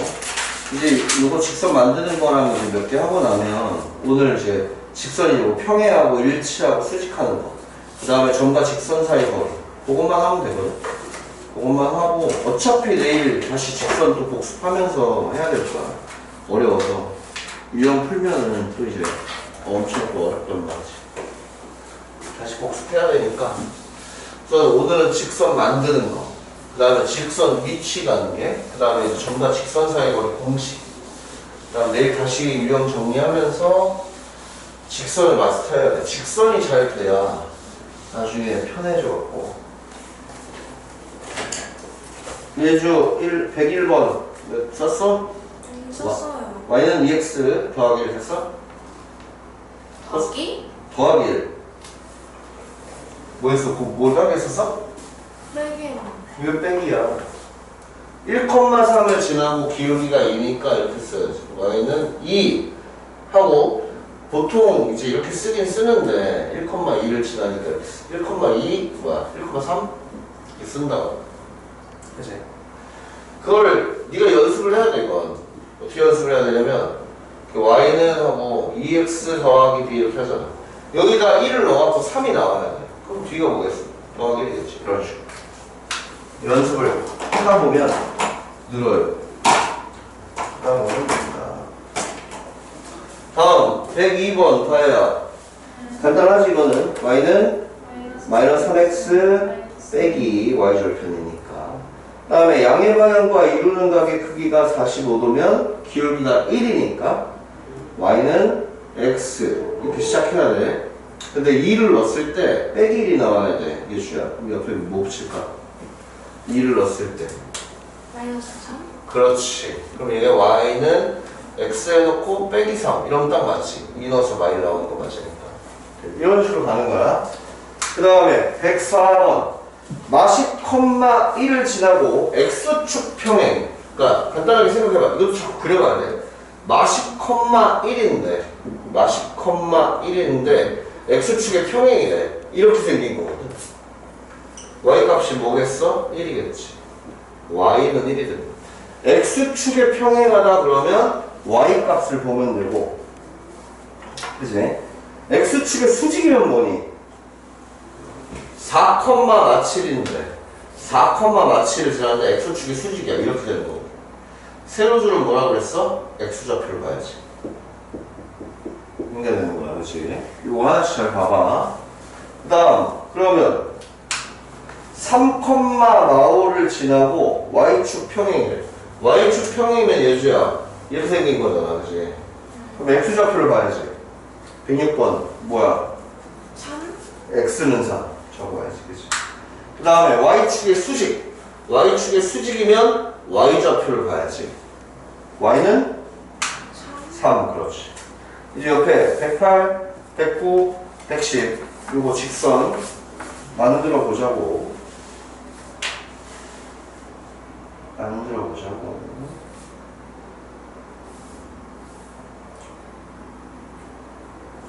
이제 이거 직선 만드는 거랑 이제 몇 개 하고 나면 오늘 이제 직선이 뭐 평행하고 일치하고 수직하는 거. 그 다음에 점과 직선 사이 거리. 그것만 하면 되거든. 그것만 하고 어차피 내일 다시 직선 또 복습하면서 해야 될 거야. 어려워서 유형 풀면은 또 이제 엄청 또 어렵단 말이지. 다시 복습해야 되니까. 그래서 오늘은 직선 만드는 거, 그 다음에 직선 위치 관계, 그 다음에 이제 점과 직선 사이 거리 공식, 그 다음 내일 다시 유형 정리하면서 직선을 마스터해야 돼. 직선이 잘 돼야 나중에 편해져갖고. 예주 101번 썼어? 썼어요. y는 2x 더하기를 했어? 더하기? 더하기를 뭐 했어? 뭘 더하기 했었어? 빼기. 이거 빼기야. 1,3을 지나고 기울기가 2니까 이렇게 써야지. y는 2 하고 보통 이제 이렇게 쓰긴 쓰는데 1,2를 지나니까 1,2 뭐야? 1,3 이렇게 쓴다고. 그치? 그걸 네가 연습을 해야 돼. 이건 어떻게 연습을 해야 되냐면 y는 하고 2x 더하기 b 이렇게 하잖아. 여기다 1을 넣어갖고 3이 나와야 돼. 그럼 뒤가 뭐겠어? 더하기 1이겠지. 이런 식으로 연습을 하다 보면 늘어요. 다음 102번 다혜야. 간단하지 이거는. y는 마이너스 3x 빼기 y절편이니까. 그 다음에 양의 방향과 이루는 각의 크기가 45도면 기울기가 1이니까 y는 x 이렇게 시작해야 돼. 근데 2를 넣었을 때 빼기 1이 나와야 돼. 예주야, 옆에 뭐 붙일까? 2를 넣었을 때 마이너스 3? 그렇지. 그럼 얘가 y는 x에 넣고 빼기 3 이러면 딱 맞지. 2 넣어서 y 나오는 거 맞으니까. 이런 식으로 가는 거야. 그 다음에 104번 마식, 1을 지나고 x축 평행. 그러니까 간단하게 생각해봐. 이것도 자꾸 그려봐야 돼. 마식, 1인데 마식, 1인데 x축의 평행이래. 이렇게 생긴 거거든. y값이 뭐겠어? 1이겠지. y는 1이든. x축의 평행하다 그러면 y값을 보면 되고, 그치? x축의 수직이면 뭐니? 4,7인데 4,7을 지났는데 x축이 수직이야. 이렇게 되는 거고. 세로줄은 뭐라 그랬어? x좌표를 봐야지. 이게 되는 거야. 그치? 이거 하나씩 잘 봐봐. 그 다음 그러면 3,45를 지나고 y축 평행이래. y축 평행이면 예주야 이렇게 생긴 거잖아. 그치? 그럼 x좌표를 봐야지. 106번 뭐야? 3? x는 3 적어야지. 그치? 그 다음에 y축의 수직. y축의 수직이면 y좌표를 봐야지. y는 3 그렇지. 이제 옆에 108, 109, 110 요거 직선 만들어 보자고. 만들어 보자고.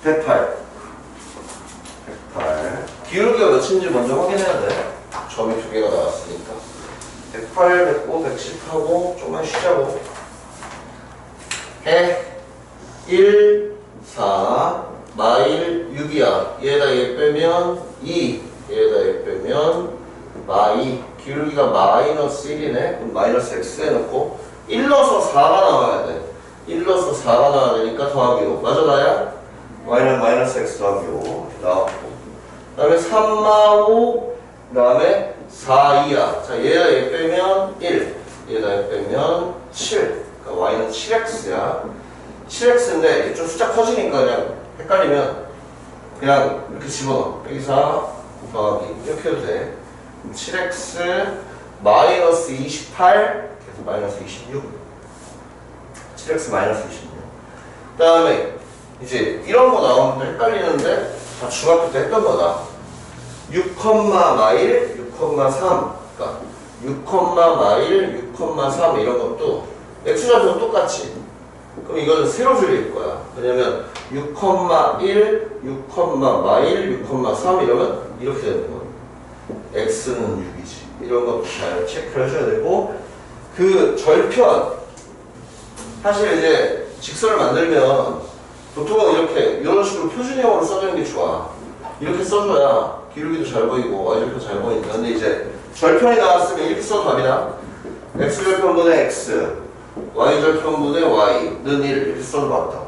108 기울기가 몇인지 먼저 확인해야 돼. 점이 두 개가 나왔으니까 108, 109, 110 하고 좀만 쉬자고. 해 1, 4 마일 6이야. 얘에다 얘 빼면 2, 얘에다 얘 빼면 마이. 기울기가 마이너스 1이네. 그럼 마이너스 x에 넣고 1 넣어서 4가 나와야 돼. 1 넣어서 4가 나와야 되니까 더하기 5. 맞아 나야? y는 마이너스 x 더하기 5 나왔고, 그 다음에 3마5, 그 다음에 4, 2야. 자, 얘가 얘 빼면 1, 얘가 얘 빼면 7. 그러니까 y는 7x야. 7x인데 좀 숫자 커지니까 그냥 헷갈리면 그냥 이렇게 집어넣어. 빼기 4 더하기 이렇게 해도 돼. 7x 마이너스 28 그래서 마이너스 26. 7x 마이너스 26. 그 다음에 이제 이런 거 나오면 헷갈리는데 다 중학교 때 했던 거다. 6, 마일, 6,3. 그러니까 6, 마일, 6,3 이런 것도 x좌표는 똑같지. 그럼 이거는 세로줄일 거야. 왜냐면 6,1, 6, 마일, 6,3 이러면 이렇게 되는 거야. x는 6이지. 이런 것도 잘 체크를 해줘야 되고, 그 절편 사실 이제 직선을 만들면 보통은 이렇게 이런 식으로 표준형으로 써주는 게 좋아. 이렇게 써줘야 기울기도 잘 보이고 y절편 잘 보이니까. 근데 이제 절편이 나왔으면 이렇게 써도 답이다. x절편분의 x y절편분의 y는 1 이렇게 써도 맞다.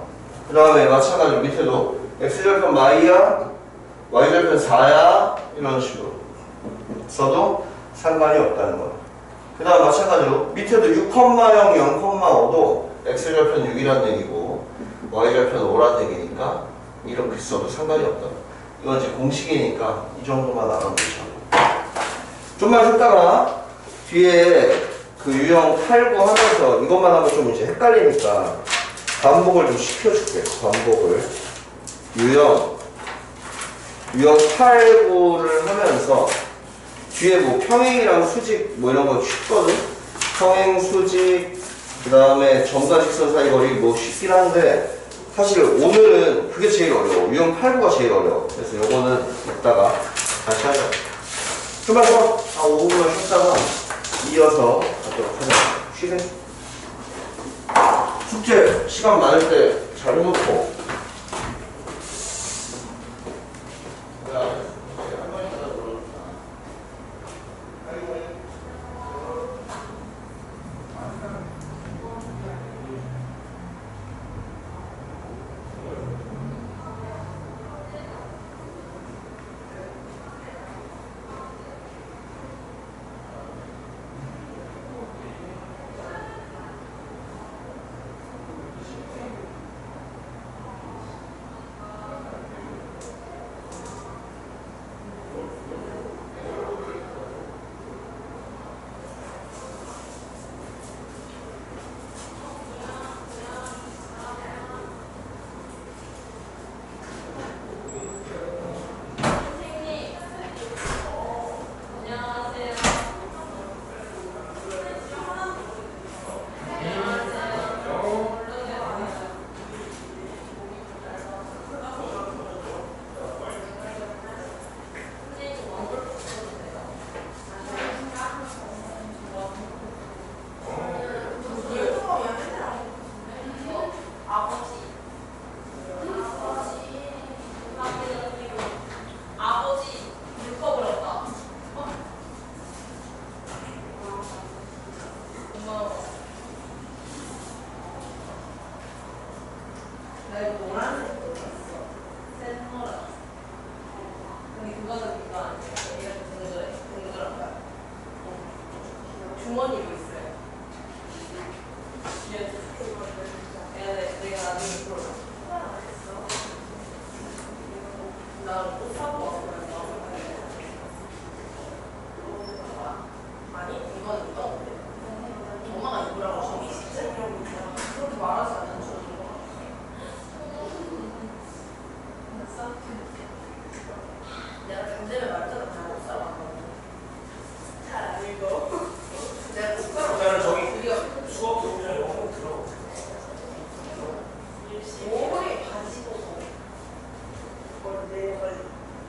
그 다음에 마찬가지로 밑에도 x절편 마이야 y절편 4야 이런 식으로 써도 상관이 없다는 거야. 그 다음 마찬가지로 밑에도 6,0, 0,5도 x절편 6이란 얘기고 y절편 5란 얘기니까 이렇게 써도 상관이 없다. 이건 이제 공식이니까 이 정도만 알아보면 되죠. 좀만 쉬다가 뒤에 그 유형 8, 9 하면서 이것만 하면 좀 이제 헷갈리니까 반복을 좀 시켜줄게. 반복을 유형 8, 9를 하면서 뒤에 뭐 평행이랑 수직 뭐 이런 거 쉽거든. 평행, 수직, 그 다음에 점과 직선 사이 거리 뭐 쉽긴 한데 사실 오늘은 그게 제일 어려워. 유형 8, 9가 제일 어려워. 그래서 요거는 이따가 다시 하자. 좀만 쉬어. 5분만 쉬었다가 이어서 가도록 하자. 쉬세. 숙제 시간 많을 때 잘 해놓고.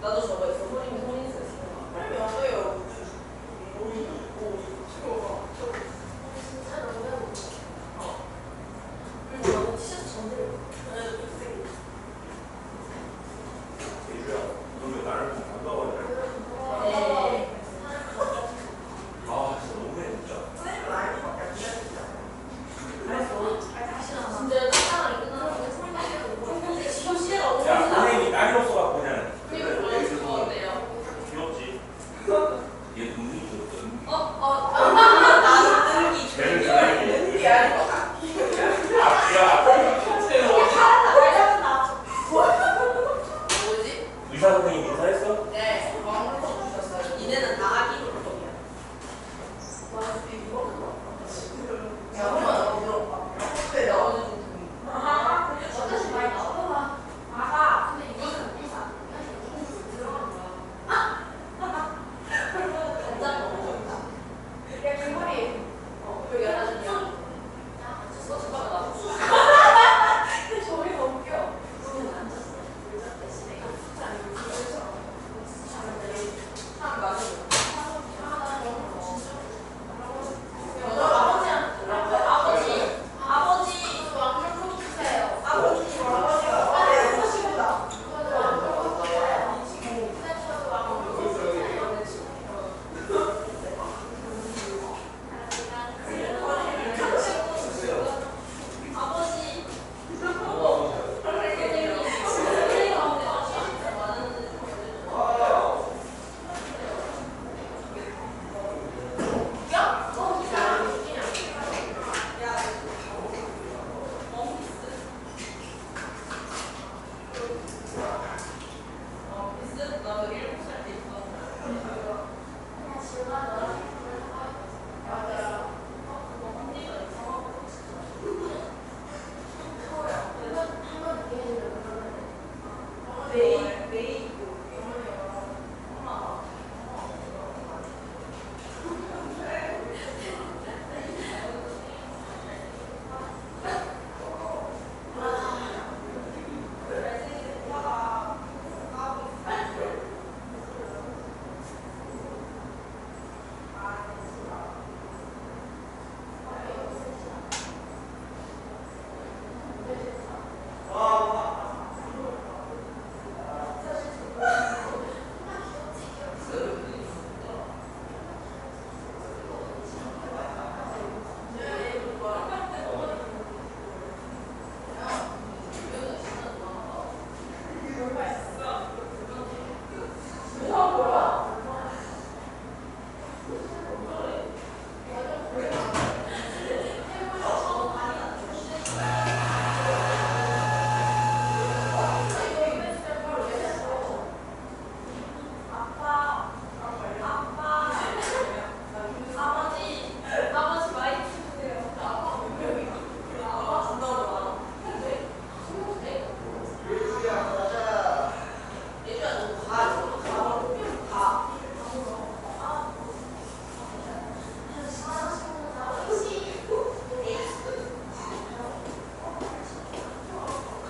나도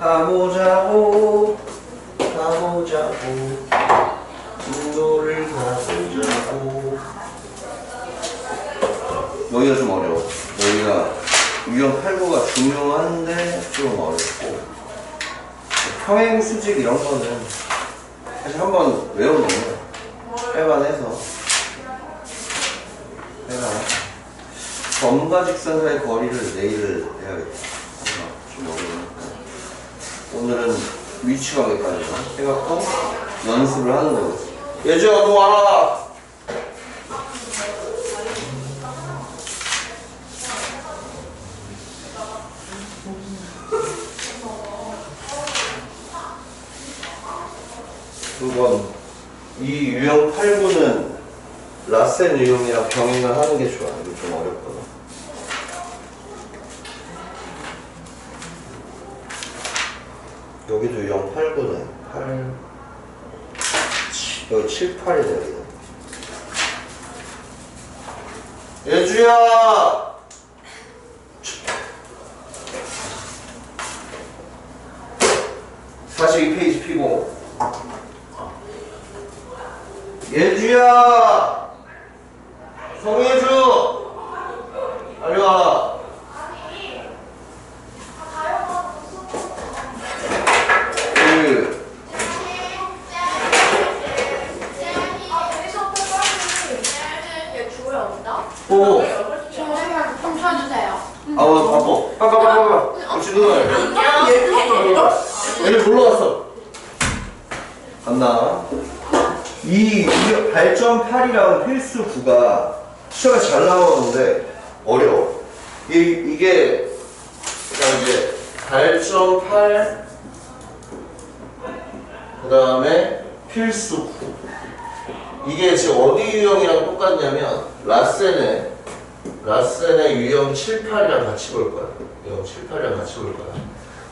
가보자고 인도를 가보자고. 여기가 좀 어려워. 여기가 유형 8구가 중요한데 좀 어렵고, 평행 수직 이런 거는 사실 한번 외우면 할만해서. 내가 점과 직선 사이 거리를 내일 해야겠다. 좀 어려우니까 오늘은 위치관계까지만 해갖고 연습을 하는 거거든. 예주야, 너 와라. 그건 이 유형 8구는 라센 유형이랑 병행을 하는 게 좋아. 이거 좀 어렵거든. 여기도 유형 8구네. 8 여기 7, 8이네. 여기는. 예주야! 42페이지 피고. 예주야! 성예주! 빨리 와. 오. 잠시만 좀 쳐주세요. 아우, 바빠. 빨리. 혹시 누나. 얘를 놀러 왔어. 갔나? 이 발전 8이라는 필수 구가 시험에 잘 나오는데 어려워. 이게 그냥 이제 발전 8 그 다음에 필수 구. 이게 지금 어디 유형이랑 똑같냐면 라센의 유형 7, 8이랑 같이 볼 거야. 유형 7, 8이랑 같이 볼 거야.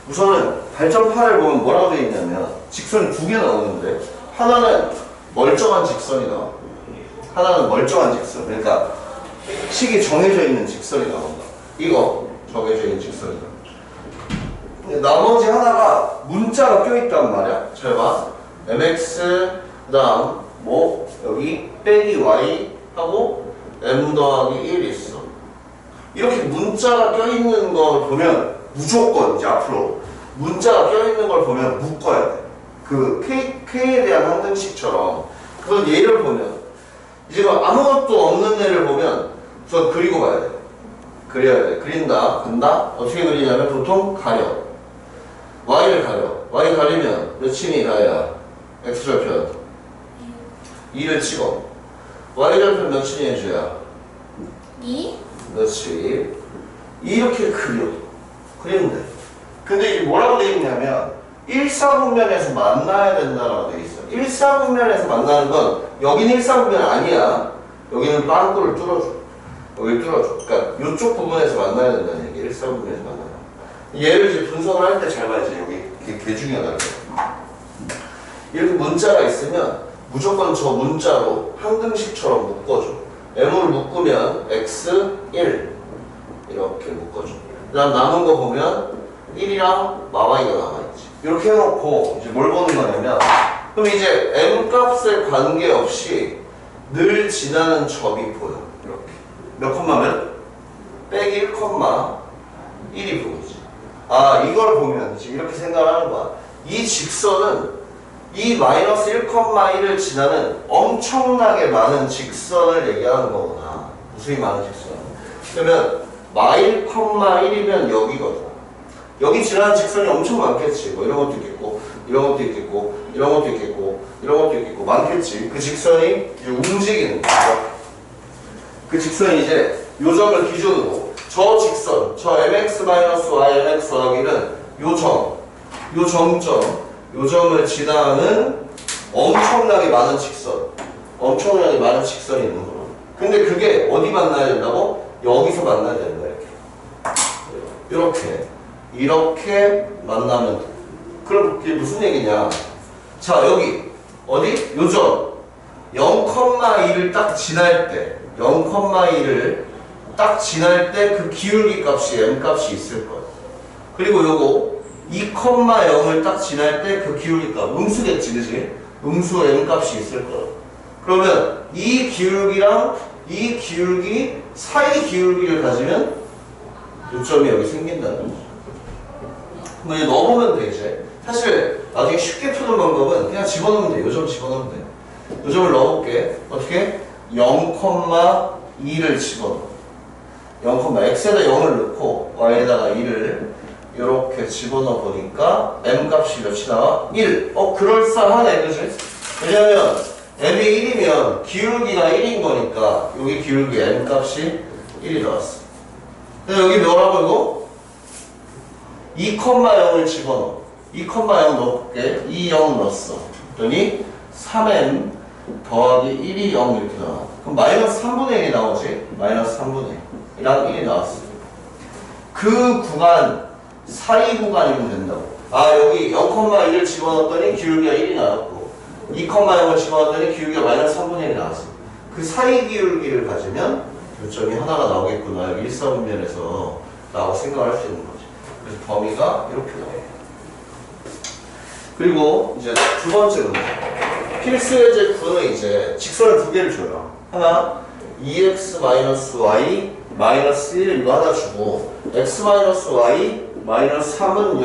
우선은 발전 8을 보면 뭐라고 되어 있냐면 직선이 두 개 나오는데 하나는 멀쩡한 직선이 나와. 하나는 멀쩡한 직선. 그러니까 식이 정해져 있는 직선이 나온다. 이거 정해져 있는 직선이다. 나머지 하나가 문자가 껴있단 말이야. 잘 봐. mx 그 다음 뭐 여기 빼기 y 하고 m 더하기 1 있어. 이렇게 문자가 껴있는 걸 보면 무조건 이제 앞으로 문자가 껴있는 걸 보면 묶어야 돼. 그 K에 대한 항등식처럼. 그건 얘를 보면 이제 아무것도 없는 애를 보면 우선 그리고 봐야 돼. 그려야 돼. 그린다. 간다. 어떻게 그리냐면 보통 가려. y를 가려. y 가리면 몇이니 다야? x절편 2를 찍어. y절편 몇이니 해줘야? 2? 그렇지. 이렇게 그리면 돼. 근데 이게 뭐라고 돼 있냐면 1사분면에서 만나야 된다라고 돼 있어. 1사분면에서 만나는 건 여기는 1사분면 아니야. 여기는 빵꾸를 뚫어줘. 여기 뚫어줘. 그러니까 이쪽 부분에서 만나야 된다는 얘기. 1사분면에서 만나요. 얘를 이제 분석을 할 때 잘 봐야지. 여기 개 중요하다. 이렇게 문자가 있으면 무조건 저 문자로 항등식처럼 묶어줘. m을 묶으면 x 1 이렇게 묶어줘. 그 다음 남은 거 보면 1이랑 마y가 남아있지. 이렇게 해놓고 이제 뭘 보는 거냐면 그럼 이제 m 값에 관계없이 늘 지나는 점이 보여. 이렇게 몇 콤마면? 빼기 1 콤마 1이 보이지. 아 이걸 보면 이제 이렇게 생각하는 거야. 이 직선은 이 마이너스 1,1을 지나는 엄청나게 많은 직선을 얘기하는 거구나. 무수히 많은 직선. 그러면 마일, 1이면 여기거든. 여기 지나는 직선이 엄청 많겠지. 뭐 이런 것도 있겠고, 이런 것도 있겠고, 이런 것도 있겠고, 이런 것도 있겠고, 많겠지. 그 직선이 이제 움직이는 거죠. 그 직선이 이제 요 점을 기준으로 저 직선, 저 mx-y, mx 더하기는 요 점, 요 점점, 요 점을 지나는 엄청나게 많은 직선이 있는 거로. 근데 그게 어디 만나야 된다고? 여기서 만나야 된다. 이렇게 만나면 돼. 그럼 그게 무슨 얘기냐? 자 여기 어디? 요 점 0,2를 딱 지날 때 0,2를 딱 지날 때 그 기울기 값이 m 값이 있을 거야. 그리고 요거 2,0을 딱 지날 때 그 기울기값 음수겠지, 그치? 음수 m 값이 있을 거야. 그러면 이 기울기랑 이 기울기 사이 기울기를 가지면 요점이 여기 생긴다는 거죠. 그럼 이제 넣어보면 돼, 이제. 사실 나중에 쉽게 푸는 방법은 그냥 집어넣으면 돼. 요점 집어넣으면 돼. 요점을 넣어볼게. 어떻게? 0,2를 집어넣어. x에다 0을 넣고 y에다가 2를 이렇게 집어넣어 보니까 m 값이 몇이 나와? 1. 그럴싸하네, 그치? 왜냐면 m이 1이면 기울기가 1인 거니까 여기 기울기 m 값이 1이 나왔어. 근데 여기 뭐라고 이거? 2,0을 집어넣어. 2,0 넣어볼게. 2, 0 넣었어. 그랬더니 3m 더하기 1이 0 이렇게 나와. 그럼 마이너스 3분의 1이 나오지? 마이너스 3분의 1이랑 1이 나왔어. 그 구간, 사이 구간이면 된다고. 여기 0,1을 집어넣었더니 기울기가 1이 나왔고 2,0을 집어넣었더니 기울기가 마이너스 3분의 1이 나왔어. 그 사이 기울기를 가지면 요점이 하나가 나오겠구나. 여기 1,4분면에서 라고 생각을 할 수 있는 거지. 그래서 범위가 이렇게 나와요. 그리고 이제 두 번째 문제. 필수 예제 9는 이제 직선을 두 개를 줘요. 하나 2x-y 마이너스 1 이거 하나 주고 x-y 마이너스 3은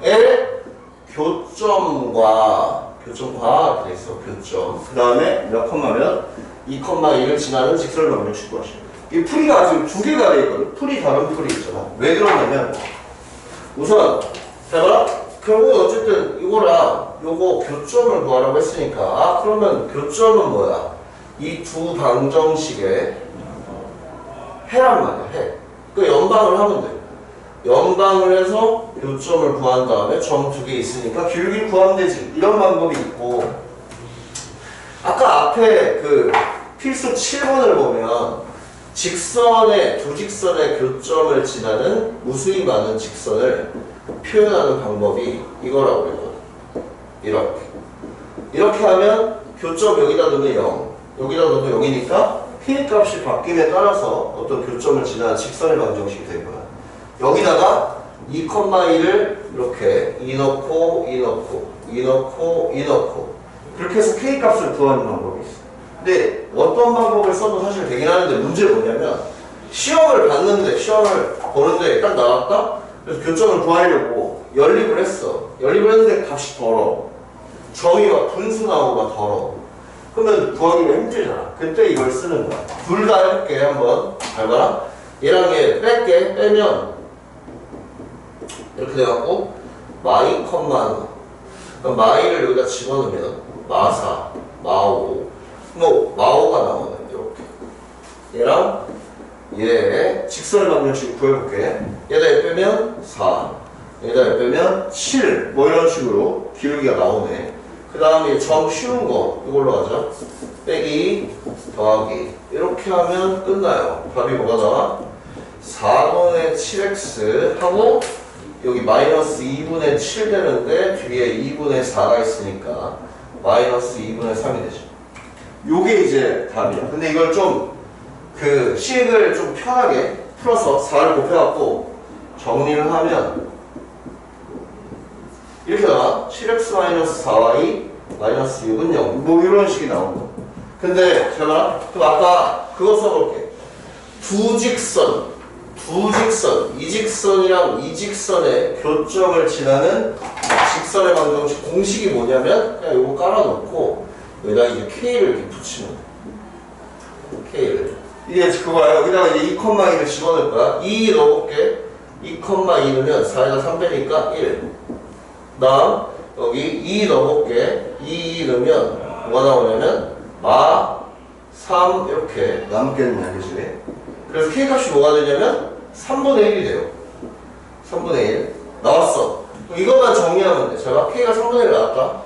0의 교점과 이렇게 돼 있어. 교점. 그 다음에 몇 컴마면 2,1을 지나는 직선을 넘는 축구하시오. 이 풀이가 지금 두 개가 돼 있거든. 풀이 다른 풀이 있잖아. 왜 그러냐면 우선 봐봐. 결국 어쨌든 이거랑 요거 교점을 구하라고 했으니까 그러면 교점은 뭐야? 이 두 방정식의 해란 말이야. 해. 그 연방을 하면 돼. 연방을 해서 교점을 구한 다음에 점 두 개 있으니까 기울기를 구하면 되지. 이런 방법이 있고 아까 앞에 그 필수 7번을 보면 두 직선의 교점을 지나는 무수히 많은 직선을 표현하는 방법이 이거라고 그러거든. 이렇게 하면 교점 여기다 넣으면 0, 여기다 넣으면 0이니까 k 값이 바뀜에 따라서 어떤 교점을 지나는 직선의 방정식이 된 거야. 여기다가 2,1을 이렇게 2 넣고 그렇게 해서 k 값을 구하는 방법이 있어. 근데 어떤 방법을 써도 사실 되긴 하는데 문제 뭐냐면 시험을 보는데 딱 나왔다? 그래서 교점을 구하려고 연립을 했어. 연립을 했는데 값이 더러. 점이 막 분수 나오고 막 더러. 그러면 구하기가 힘들잖아. 그때 이걸 쓰는 거야. 둘 다 해볼게. 한번 잘 봐라. 얘랑 얘 뺄게. 빼면 이렇게 돼갖고 마이 컴마 그럼 마이를 여기다 집어넣으면 마사, 마오 마오가 나오네. 이렇게 얘랑 얘 직선의 방정식 구해볼게. 얘다 얘 빼면 4, 얘다 얘 빼면 7 뭐 이런 식으로 기울기가 나오네. 그 다음에 점 쉬운 거 이걸로 하자. 빼기 더하기 이렇게 하면 끝나요. 답이 뭐가 나와? 4분의 7x 하고 여기 마이너스 2분의 7 되는데 뒤에 2분의 4가 있으니까 마이너스 2분의 3이 되죠. 요게 이제 답이야. 근데 이걸 좀 그 식을 좀 편하게 풀어서 4를 곱해갖고 정리를 하면 이렇게 나와. 7x-4y 마이너스 6은 0 뭐 이런 식이 나오는 거. 근데 제가 그럼 아까 그거 써볼게. 두 직선 이 직선이랑 이 직선의 교점을 지나는 직선의 방정식 공식이 뭐냐면 그냥 이거 깔아놓고 여기다 이제 k를 이렇게 붙이는 거야. k를 이게 그거야. 여기다가 이제 2,2를 집어넣을 거야. 2 넣어볼게. 2,2 넣으면 4에다 3 빼니까 1. 다음 여기 2 넣어볼게. 2 넣으면 뭐가 나오냐면 마 3 이렇게 남겠네. 그치? 그래서 k값이 뭐가 되냐면 3분의 1이 돼요. 3분의 1 나왔어. 그럼 이것만 정리하면 돼. 자, k가 3분의 1 나왔다.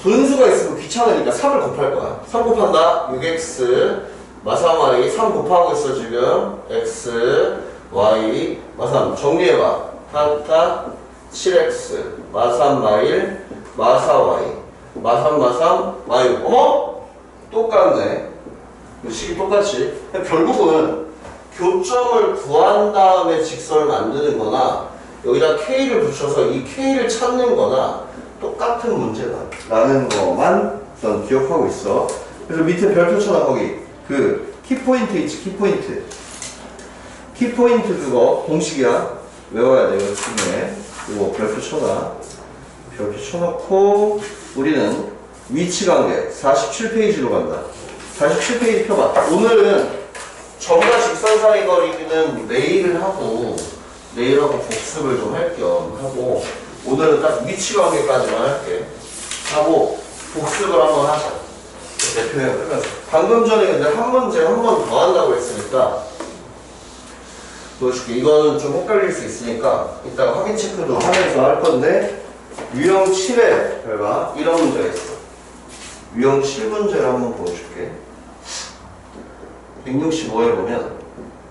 분수가 있으면 귀찮으니까 3을 곱할 거야. 3 곱한다. 6x 마3 y 3 곱하고 있어 지금. x y 마3 정리해봐. 타 7x 마3 마1 마4 y 마3 마6 어머? 똑같네. 식이 똑같이. 결국은 교점을 구한 다음에 직선을 만드는 거나 여기다 K를 붙여서 이 K를 찾는 거나 똑같은 문제다라는 것만 넌 기억하고 있어. 그래서 밑에 별표 쳐놔. 거기 그 키포인트 있지. 키포인트 그거 공식이야. 외워야 돼. 이거 중에 이거 별표 쳐놔. 별표 쳐놓고 우리는 위치관계 47페이지로 간다. 47페이지 펴봐. 오늘은 점과 직선 사이 거리는 내일 하고 복습을 좀 할 겸 하고 오늘은 딱 위치관계까지만 할게. 하고 복습을 한번 하자. 대표형 하면서. 방금 전에 근데 한 문제 한 번 더 한다고 했으니까 보여줄게. 이거는 좀 헷갈릴 수 있으니까 이따가 확인 체크도 하면서 할 건데 유형 7에 봐봐. 이런 문제가 있어. 유형 7문제를 한번 보여줄게. 165에 보면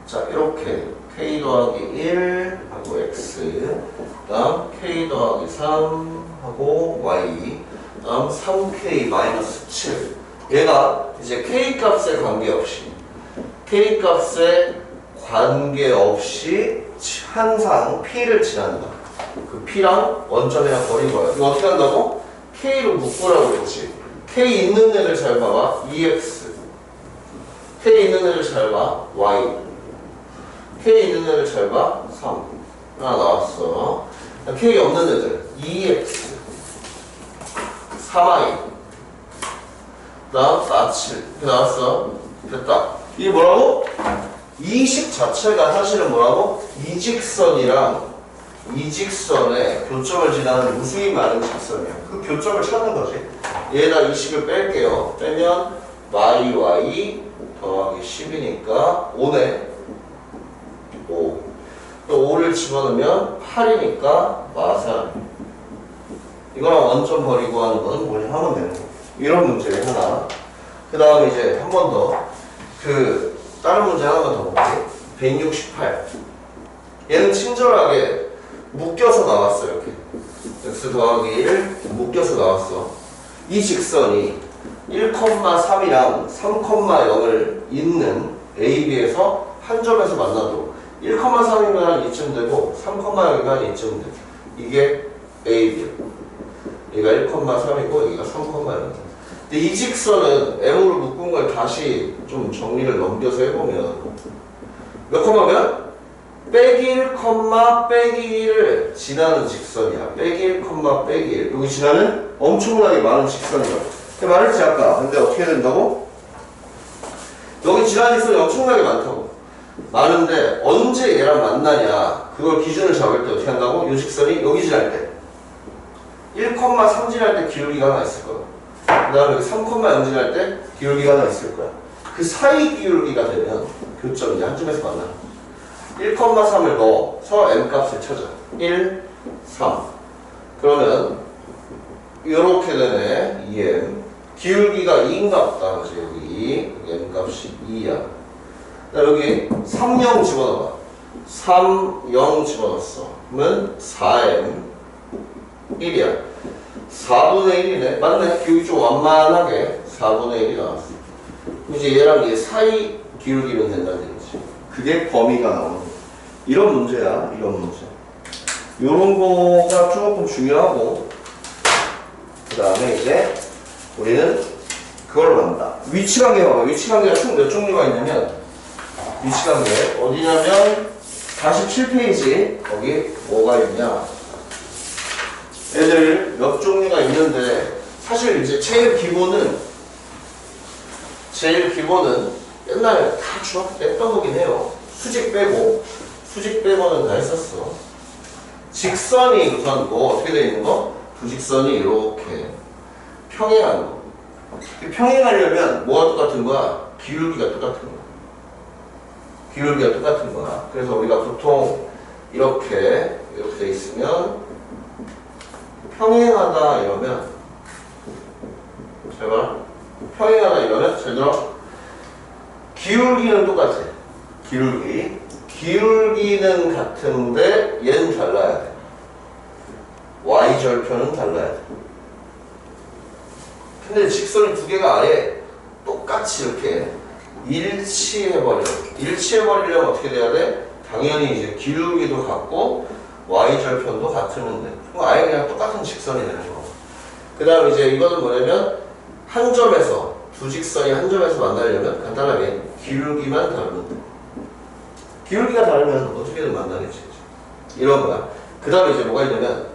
자 이렇게 k 더하기 1 하고 x 그 다음 k 더하기 3 하고 y 그 다음 3k 마이너스 7 얘가 이제 k 값에 관계없이 항상 p를 지난다. 그 p랑 원점이랑 거리인 거야. 이거 어떻게 한다고? k로 묶으라고 했지. k 있는 애들 잘 봐봐. 2x k 있는 애들 잘 봐. y k 있는 애들 잘 봐. 3 하나 나왔어. k 없는 애들 2x 3y 그 다음 4, 7 이렇게 나왔어. 됐다. 이게 뭐라고? 이 식 자체가 사실은 뭐라고? 이직선의 교점을 지나는 무수히 많은 직선이야. 그 교점을 찾는 거지. 얘에다 이 식을 뺄게요. 빼면 y 더하기 10이니까 5네. 5. 또 5를 집어넣으면 8이니까 마산. 이거랑 원점 버리고 하는 건 뭐냐 하면 되는 거. 이런 문제 하나. 그 다음에 이제 한 번 더. 다른 문제 하나만 더 볼게. 168. 얘는 친절하게 묶여서 나왔어. 이렇게. x 더하기 1 묶여서 나왔어. 이 직선이 1,3이랑 3,0을 잇는 AB에서 한 점에서 만나도 1,3이면 한 이쯤 되고 3,0이면 한 이쯤 돼. 이게 AB야. 얘가 1,3이고 여기가 3,0이야. 근데 이 직선은 M으로 묶은 걸 다시 좀 정리를 넘겨서 해보면 몇 콤마면? 빼기 1, 빼기 1을 지나는 직선이야. 빼기 1, 빼기 1. 여기 지나는 엄청나게 많은 직선이야. 말했지 아까. 근데 어떻게 된다고? 여기 지나는 직선이 엄청나게 많다고. 많은데 언제 얘랑 만나냐 그걸 기준을 잡을 때 어떻게 한다고? 이 직선이 여기 지날 때 1,3 지날 때 기울기가 하나 있을 거야. 그 다음에 여기 3,0 지날 때 기울기가 하나 있을 거야. 그 사이 기울기가 되면 교점이 이제 한쪽에서 만나. 1,3을 넣어서 m값을 찾아. 1, 3. 그러면 이렇게 되네. 2m. 기울기가 2인가 보다. 그치? 여기 m값이 2야. 여기 3, 0 집어넣어봐. 3, 0 집어넣었어. 그러면 4m 1이야. 4분의 1이네. 맞네. 기울기 좀 완만하게 4분의 1이 나왔어. 이제 얘랑 얘 사이 기울기면 된다는 얘기지. 그게 범위가 나오는 거야. 이런 문제야. 이런 문제. 요런 거가 조금 중요하고 그 다음에 이제 우리는 그걸로 간다. 위치관계 봐봐. 위치관계가 총 몇 종류가 있냐면 위치관계 어디냐면 47페이지 거기 뭐가 있냐 애들 몇 종류가 있는데 사실 이제 제일 기본은 옛날에 다 중학교 때 했던 거긴 해요. 수직 빼고는 다 했었어. 직선이 우선 뭐 어떻게 돼 있는 거? 부직선이 이렇게 평행하는 거. 평행하려면 뭐가 똑같은 거야? 기울기가 똑같은 거야. 그래서 우리가 보통 이렇게 돼 있으면 평행하다 이러면 제발 평행하다 이러면 잘 들어. 기울기는 똑같아. 기울기는 같은데 얘는 달라야 돼. y절표는 달라야 돼. 근데 직선이 두 개가 아예 똑같이 이렇게 일치해버리려면 어떻게 돼야 돼? 당연히 이제 기울기도 같고 y절편도 같으면 돼. 그럼 아예 그냥 똑같은 직선이 되는 거. 그 다음 이제 이거는 뭐냐면 한 점에서 두 직선이 한 점에서 만나려면 간단하게 기울기만 다르면 돼. 기울기가 다르면 어떻게든 만나겠지. 이런 거야. 그 다음에 이제 뭐가 있냐면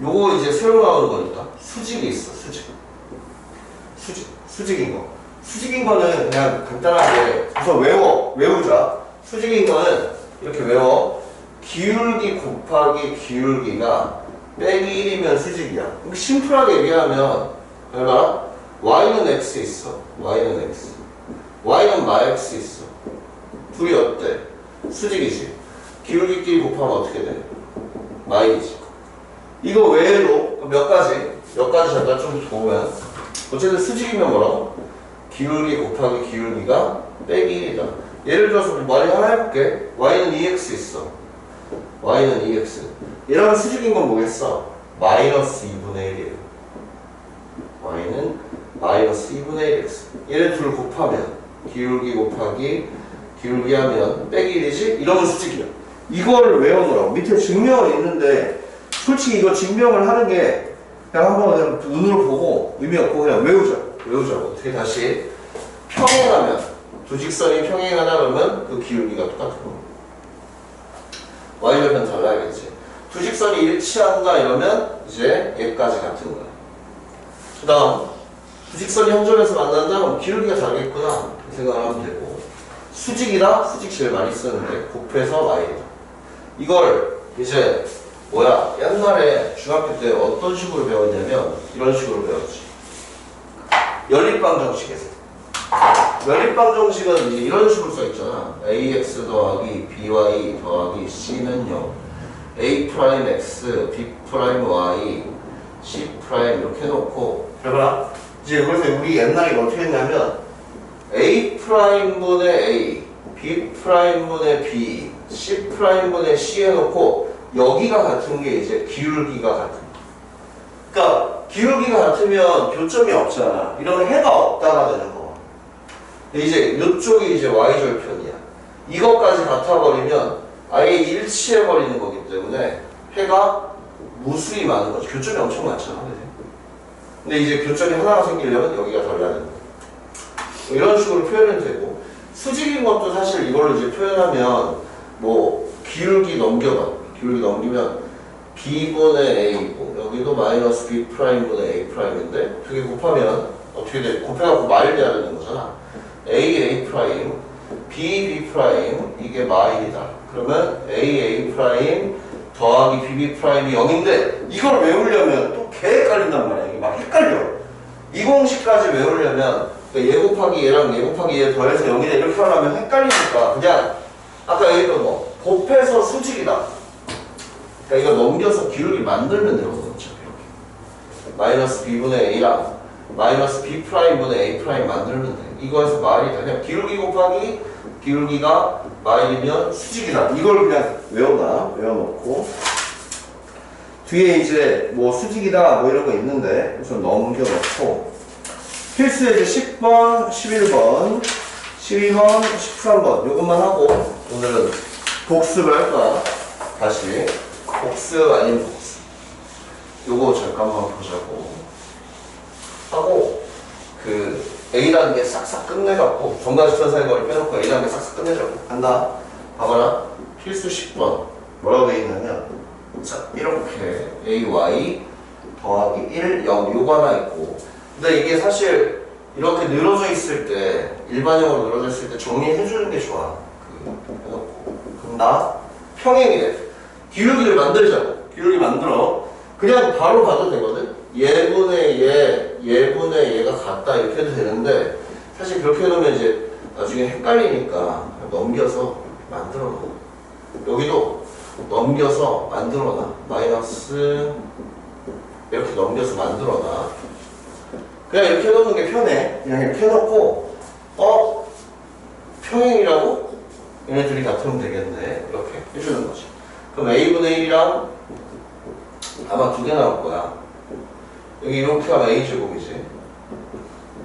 요거 이제 새로 나오는 거니까 수직이 있어. 수직인 거. 수직인 거는 그냥 간단하게 우선 외우자. 수직인 거는 이렇게 외워. 기울기 곱하기 기울기가 빼기 1이면 수직이야. 심플하게 얘기하면 봐봐. y는 x 있어. y는 x. y는 마x 있어. 둘이 어때? 수직이지. 기울기끼리 곱하면 어떻게 돼? 마이지. 이거 외에도 몇 가지 잠깐 좀 보면 어쨌든 수직이면 뭐라고? 기울기 곱하기 기울기가 빼기 1이다. 예를 들어서 말이 하나 해볼게. y는 2x 있어. y는 2x. 얘랑 수직인 건 뭐겠어? 마이너스 2분의 1이에요. y는 마이너스 2분의 1x. 얘를 둘 곱하면 기울기 곱하기 기울기 하면 빼기 1이지? 이러면 수직이야. 이걸 외워놓으라고. 밑에 증명은 있는데 솔직히 이거 증명을 하는 게 그냥 한번 그냥 눈으로 보고 의미 없고 그냥 외우자고. 어떻게 다시 평행하면 두 직선이 평행하다 그러면 그 기울기가 똑같은 거. y절편 달라야겠지. 두 직선이 일치한다 이러면 이제 얘까지 같은 거야. 그 다음 두 직선이 한 점에서 만난다 그럼 기울기가 다르겠구나 이 생각을 하면 되고 수직이다? 수직 제일 많이 쓰는데 곱해서 y다. 이걸 이제 옛날에 중학교 때 어떤 식으로 배웠냐면 이런 식으로 배웠지. 연립방정식에서. 연립방정식은 이제 이런 식으로 써있잖아. ax 더하기 by 더하기 c는 0 a 프라임 x b 프라임 y c 프라임 이렇게 해놓고 봐봐. 이제 그래서 우리 옛날에 이거 어떻게 했냐면 a 프라임분의 a b 프라임분의 b c 프라임분의 c 해놓고 여기가 같은 게 이제 기울기가 같은 거. 그러니까 기울기가 같으면 교점이 없잖아. 이러면 해가 없다가 되는 거. 이제 이쪽이 이제 y절편이야. 이것까지 같아버리면 아예 일치해버리는 거기 때문에 해가 무수히 많은 거지. 교점이 엄청 많잖아. 근데 이제 교점이 하나가 생기려면 여기가 달라야 되는 거야. 이런 식으로 표현은 되고 수직인 것도 사실 이걸로 이제 표현하면 뭐 기울기 넘기면 b분의 a고 여기도 마이너스 b 프라임분의 a 프라임인데 두 개 곱하면 어떻게 돼? 곱해갖고 마일 돼야 되는 거잖아. a 프라임 b 프라임 이게 마일이다. 그러면 a 프라임 더하기 b 프라임이 0인데 이걸 외우려면 또 개 헷갈린단 말이야. 이게 막 헷갈려. 이 공식까지 외우려면 얘 곱하기 얘랑 얘 곱하기 얘 더해서 0이다 이렇게 하려면 헷갈리니까 그냥 아까 얘기했던 거 곱해서 수직이다. 그러니까 이거 넘겨서 기울기 만들면 되거든. 이렇게 마이너스 b분의 a랑 마이너스 b 프라임분의 a 프라임 만들면 돼. 이거에서 마일이다. 그냥 기울기 곱하기 기울기가 마일이면 수직이다. 이걸 그냥 외워놓고 뒤에 이제 뭐 수직이다 뭐 이런 거 있는데 우선 넘겨놓고 필수에 이제 10번, 11번, 12번, 13번 요것만 하고 오늘은 복습을 할 거야. 다시 복습 아닌 복습. 요거 잠깐만 보자고 하고 그 A라는 게 싹싹 끝내갖고 정관지천사의 거리 빼놓고 A라는 게 싹싹 끝내자고 한다. 봐봐라. 필수 10번 뭐라고 돼 있냐면 자 이렇게 AY 더하기 1, 0 요거 하나 있고 근데 이게 사실 이렇게 늘어져 있을 때 일반형으로 늘어져 있을 때 정리해주는 게 좋아. 해놓고 그럼 나 평행이래. 기울기를 만들자고. 기울기 만들어. 그냥 바로 봐도 되거든. 얘분의 얘분의 얘가 같다 이렇게 해도 되는데 사실 그렇게 해놓으면 이제 나중에 헷갈리니까 넘겨서 만들어놔. 여기도 넘겨서 만들어놔. 마이너스 이렇게 넘겨서 만들어놔. 그냥 이렇게 해놓는 게 편해. 그냥 이렇게 해놓고 평행이라고? 얘네들이 같으면 되겠네. 이렇게 해주는 거지. 그럼 a분의 1이랑 아마 두 개 나올 거야. 여기 이렇게 하면 a제곱이지.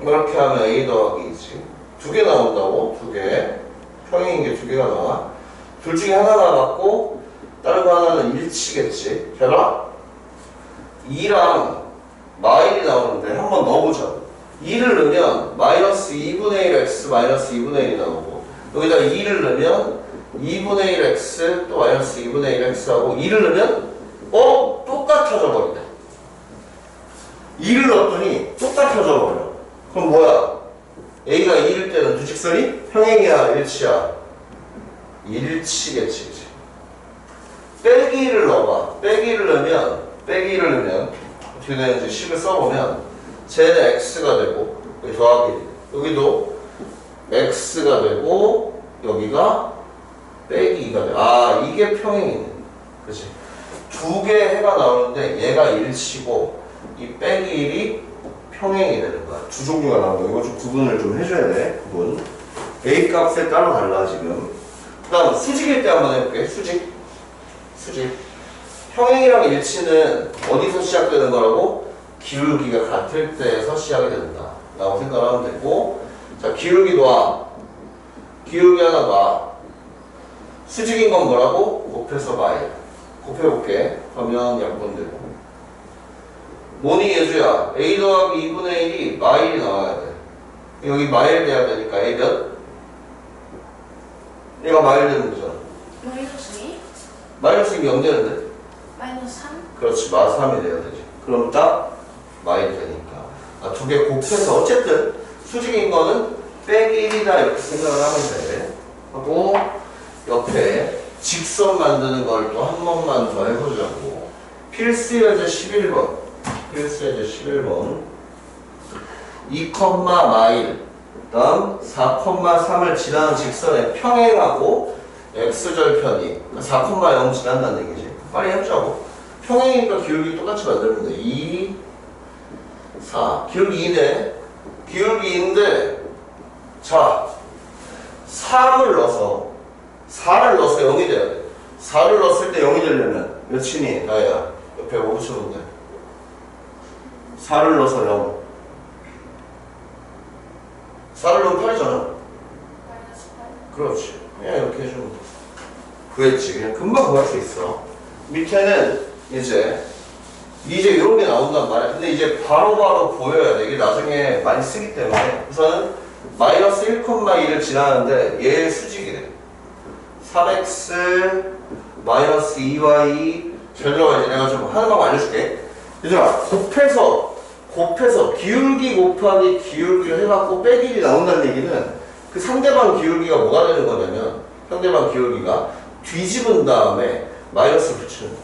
이렇게 하면 a 더하기 2지. 두 개 나온다고? 두 개. 평행인 게 두 개가 나와. 둘 중에 하나 나왔고 다른 거 하나는 일치겠지. 해봐. 2랑 마일이 나오는데 한번 넣어보자. 2를 넣으면 마이너스 2분의 1 x 마이너스 2분의 1이 나오고 여기다 2를 넣으면 2분의 1 x 또 마이너스 2분의 1 x 하고 2를 넣으면 똑같아져 버린다. 2를 넣었더니 똑같아져 버려. 그럼 뭐야? a가 2일 때는 두 직선이 평행이야 일치야? 일치겠지. 그치? 빼기를 넣어봐. 빼기를 넣으면 어떻게 되는지 식을 써보면 쟤는 x가 되고 여기 더하기 여기도 x가 되고 여기가 빼기 2가 돼. 아 이게 평행이네. 그치? 두 개 해가 나오는데 얘가 일치고 이 빼기 1이 평행이 되는 거야. 두 종류가 나오는 거야. 이거 좀 구분을 좀 해줘야 돼. 구분. a 값에 따라 달라 지금. 그 다음 수직일 때 한번 해볼게. 수직. 평행이랑 일치는 어디서 시작되는 거라고? 기울기가 같을 때에서 시작이 된다 라고 생각하면 되고, 자 기울기 놔. 기울기 하나 놔. 수직인 건 뭐라고? 곱해서 마일. 곱해볼게. 그러면 약분되고. 뭐니 예주야? a 더하기 2분의 1이 마일이 나와야 돼. 여기 마일 돼야 되니까 a 몇? 얘가 마일 되는 거잖아. 마이너스 2? 마이너스 2면 0 되는데? 마이너스 3? 그렇지. 마3이 돼야 되지. 그럼 딱 마일이 되니까. 아, 두 개 곱해서 어쨌든 수직인 거는 빼기 1이다 이렇게 생각을 하면 돼. 하고 옆에 직선 만드는 걸 또 한 번만 더 해보자고. 필수 예제 11번. 2, 마일 다음 4,3을 지나는 직선의 평행하고 x절편이 4,0 지난다는 얘기지. 빨리 해보자고. 평행이니까 기울기 똑같이 만들면 돼. 2, 4 기울기 2네. 기울기 2인데 자 3을 넣어서 4를 넣어서 0이 돼야 돼. 4를 넣었을 때 0이 되려면 몇이니? 나야 옆에 뭐 붙여놓네. 4를 넣어서 0. 4를 넣으면 8이잖아. 마이너스 8? 그렇지. 그냥 이렇게 해주면 돼. 구했지. 그냥 금방 구할 수 있어. 밑에는 이제 이런 게 나온단 말이야. 근데 이제 바로바로 보여야 돼. 이게 나중에 많이 쓰기 때문에. 우선은 마이너스 1,2를 지나는데 얘의 수직이래. 3x 마이너스 2y 잘 들어가야지. 내가 좀 하나만 알려줄게. 얘들아, 곱해서 기울기 곱하기 기울기를 해갖고 빼기 1이 나온다는 얘기는 그 상대방 기울기가 뭐가 되는 거냐면 상대방 기울기가 뒤집은 다음에 마이너스 붙이는 거야.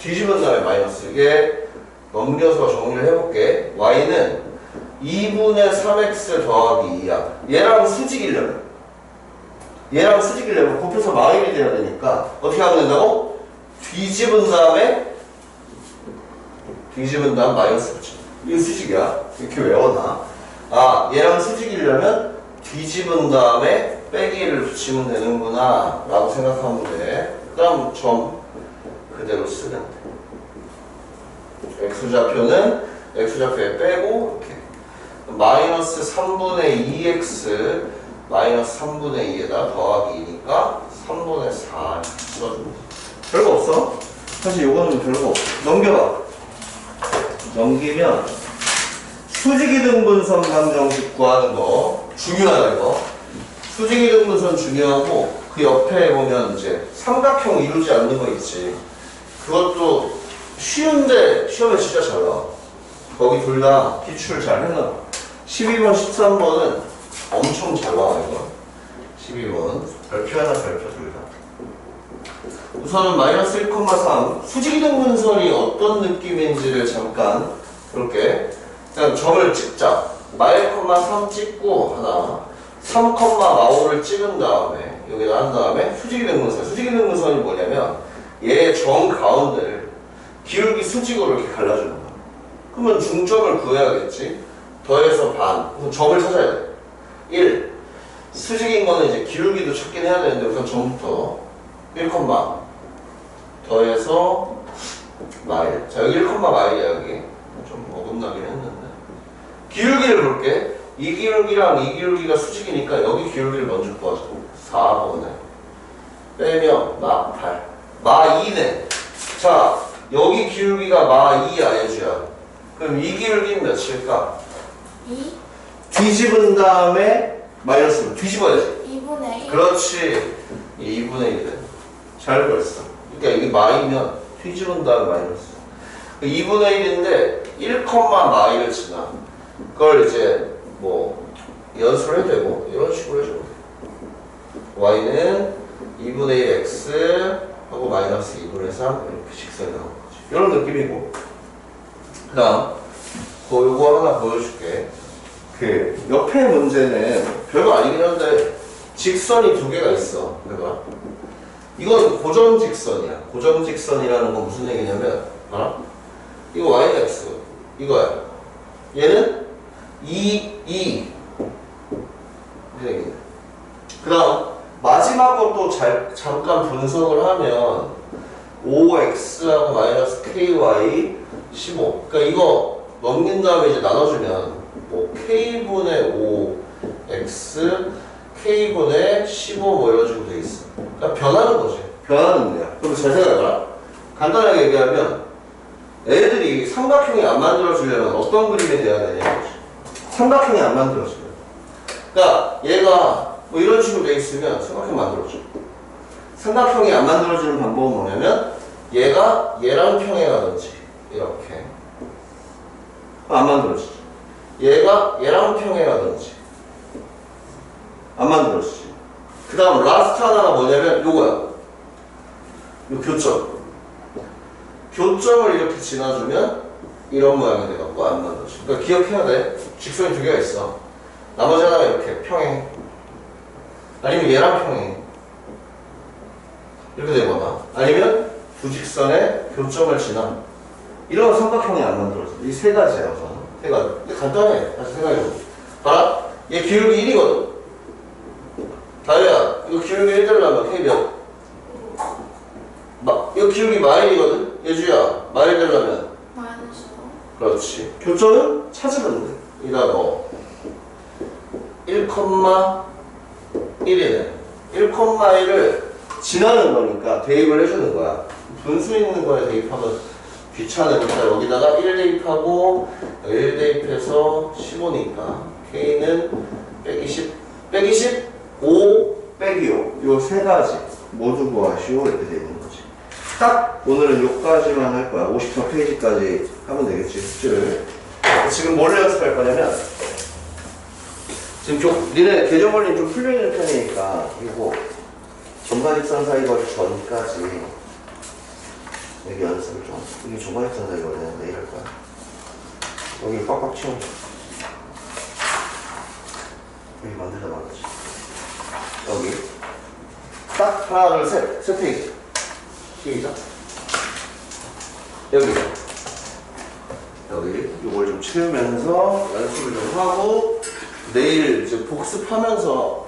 뒤집은 다음에 마이너스. 이게 넘겨서 정리를 해볼게. y는 2분의 3x 더하기 2야. 얘랑 수직이려면 곱해서 마일이 돼야 되니까 어떻게 하면 된다고? 뒤집은 다음 마이너스 붙여. 이거 수직이야. 이렇게 외워놔. 아, 얘랑 수직이려면 뒤집은 다음에 빼기 1을 붙이면 되는구나 라고 생각하면 돼. 그 다음 점 그대로 쓰면 돼. x좌표에 빼고 이렇게 마이너스 3분의 2x 마이너스 3분의 2에다 더하기 2니까 3분의 4 써주면 돼. 별거 없어. 사실 요거는 별거 없어. 넘기면 수직이등분선 방정식 구하는 거 중요하다. 이거 수직이등분선 중요하고 그 옆에 보면 이제 삼각형 이루지 않는 거 있지. 그것도 쉬운데 시험에 진짜 잘 나와. 거기 둘 다 기출 잘 해놔. 12번 13번은 엄청 잘 나와. 이거 12번 별표 하나 별표 둘 다. 우선은 마이너스 1,3 수직이등분선이 어떤 느낌인지를 잠깐 볼게. 그냥 점을 찍자. 마일, 3 찍고 하나 3,45를 찍은 다음에 여기다 한 다음에 수직이등분선이 뭐냐면 얘의 점 가운데를 기울기 수직으로 이렇게 갈라주는 거야. 그러면 중점을 구해야겠지. 더해서 반. 그럼 점을 찾아야 돼. 1 수직인 거는 이제 기울기도 찾긴 해야 되는데 우선 점부터 1, 더해서 마일. 자 여기 1, 마일이야. 여기 좀 어긋나긴 했는데 기울기를 볼게. 이 기울기랑 이 기울기가 수직이니까 여기 기울기를 먼저 구하자. 4번에 빼면 막 8. 마 2네. 자, 여기 기울기가 마 2야, 예주야. 그럼 이 기울기는 몇일까? 2? 뒤집은 다음에 마이너스로 뒤집어야지. 2분의 1. 그렇지. 2분의 1은. 잘 그랬어. 그러니까 이게 마이면 뒤집은 다음에 마이너스. 2분의 1인데 1, 마이를 지나. 그걸 이제 뭐 연수를 해도 되고 이런 식으로 해줘도 돼. y는 2분의 1 x 하고 마이너스 2분의 3 이렇게 직선이 나오는 거지. 이런 느낌이고. 그 다음 요거 하나 보여줄게. 그 옆에 문제는 별거 아니긴 한데 직선이 두 개가 있어. 봐봐. 이건 고정직선이야. 고정직선이라는 건 무슨 얘기냐면 알아? 이거 y는 x 이거야. 얘는 2 무슨 얘기냐. 그 다음 마지막 것도 잠깐 분석을 하면 5x하고 마이너스 ky 15. 그러니까 이거 넘긴 다음에 이제 나눠주면 뭐 k분의 5x k분의 15 뭐 이런 식으로 돼 있어. 그러니까 변하는 거지. 변하는 문제야. 그럼 잘 생각해봐. 간단하게 얘기하면 애들이 삼각형이 안 만들어지려면 어떤 그림이 돼야 되냐. 삼각형이 안 만들어지면. 그러니까 얘가 뭐 이런 식으로 돼 있으면 삼각형 만들어져. 삼각형이 안 만들어지는 방법은 뭐냐면 얘가 얘랑 평행하든지 이렇게 안 만들어지지. 얘가 얘랑 평행하든지 안 만들어지지. 그 다음 라스트 하나가 뭐냐면 요거야. 요 교점. 교점을 이렇게 지나주면 이런 모양이 돼갖고 안 만들어져. 그러니까 기억해야 돼. 직선이 두 개가 있어. 나머지 하나가 이렇게 평행. 아니면 얘랑 평행. 이렇게 되거나. 아니면 두 직선의 교점을 지나. 이런 삼각형이 안 만들어져. 이 세 가지야, 우선. 세 가지. 근데 간단해. 다시 생각해보자. 봐라. 얘 기울기 1이거든. 다혜야, 이거 기울기 1 되려면 K 몇? 이거 기울기 마일이거든? 예주야, 마일 되려면? 마이너스 그렇지. 교점은 찾으면 돼. 이다 너 1,1이네. 1,1을 지나는 거니까 대입을 해주는 거야. 분수 있는 거에 대입하면 귀찮으니까 여기다가 1 대입하고 1 대입해서 15니까 K는 120, 5 빼기 5. 요 세 가지 모두 구하시오 이렇게 돼 있는 거지. 딱 오늘은 요까지만 할 거야. 54페이지까지 하면 되겠지, 숙제를. 지금 뭘 연습할 거냐면 지금 니네 계정 원리 좀 풀려있는 편이니까 이거 점과직선 사이 거리 전까지 여기 연습을 좀. 이게 점과직선 사이 거리는 내일 할 거야. 여기 꽉꽉 채워. 여기 만들다 말았지. 여기 딱 하나 둘 셋 페이지. 시작. 여기 이걸 좀 채우면서 연습을 좀 하고 내일 이제 복습하면서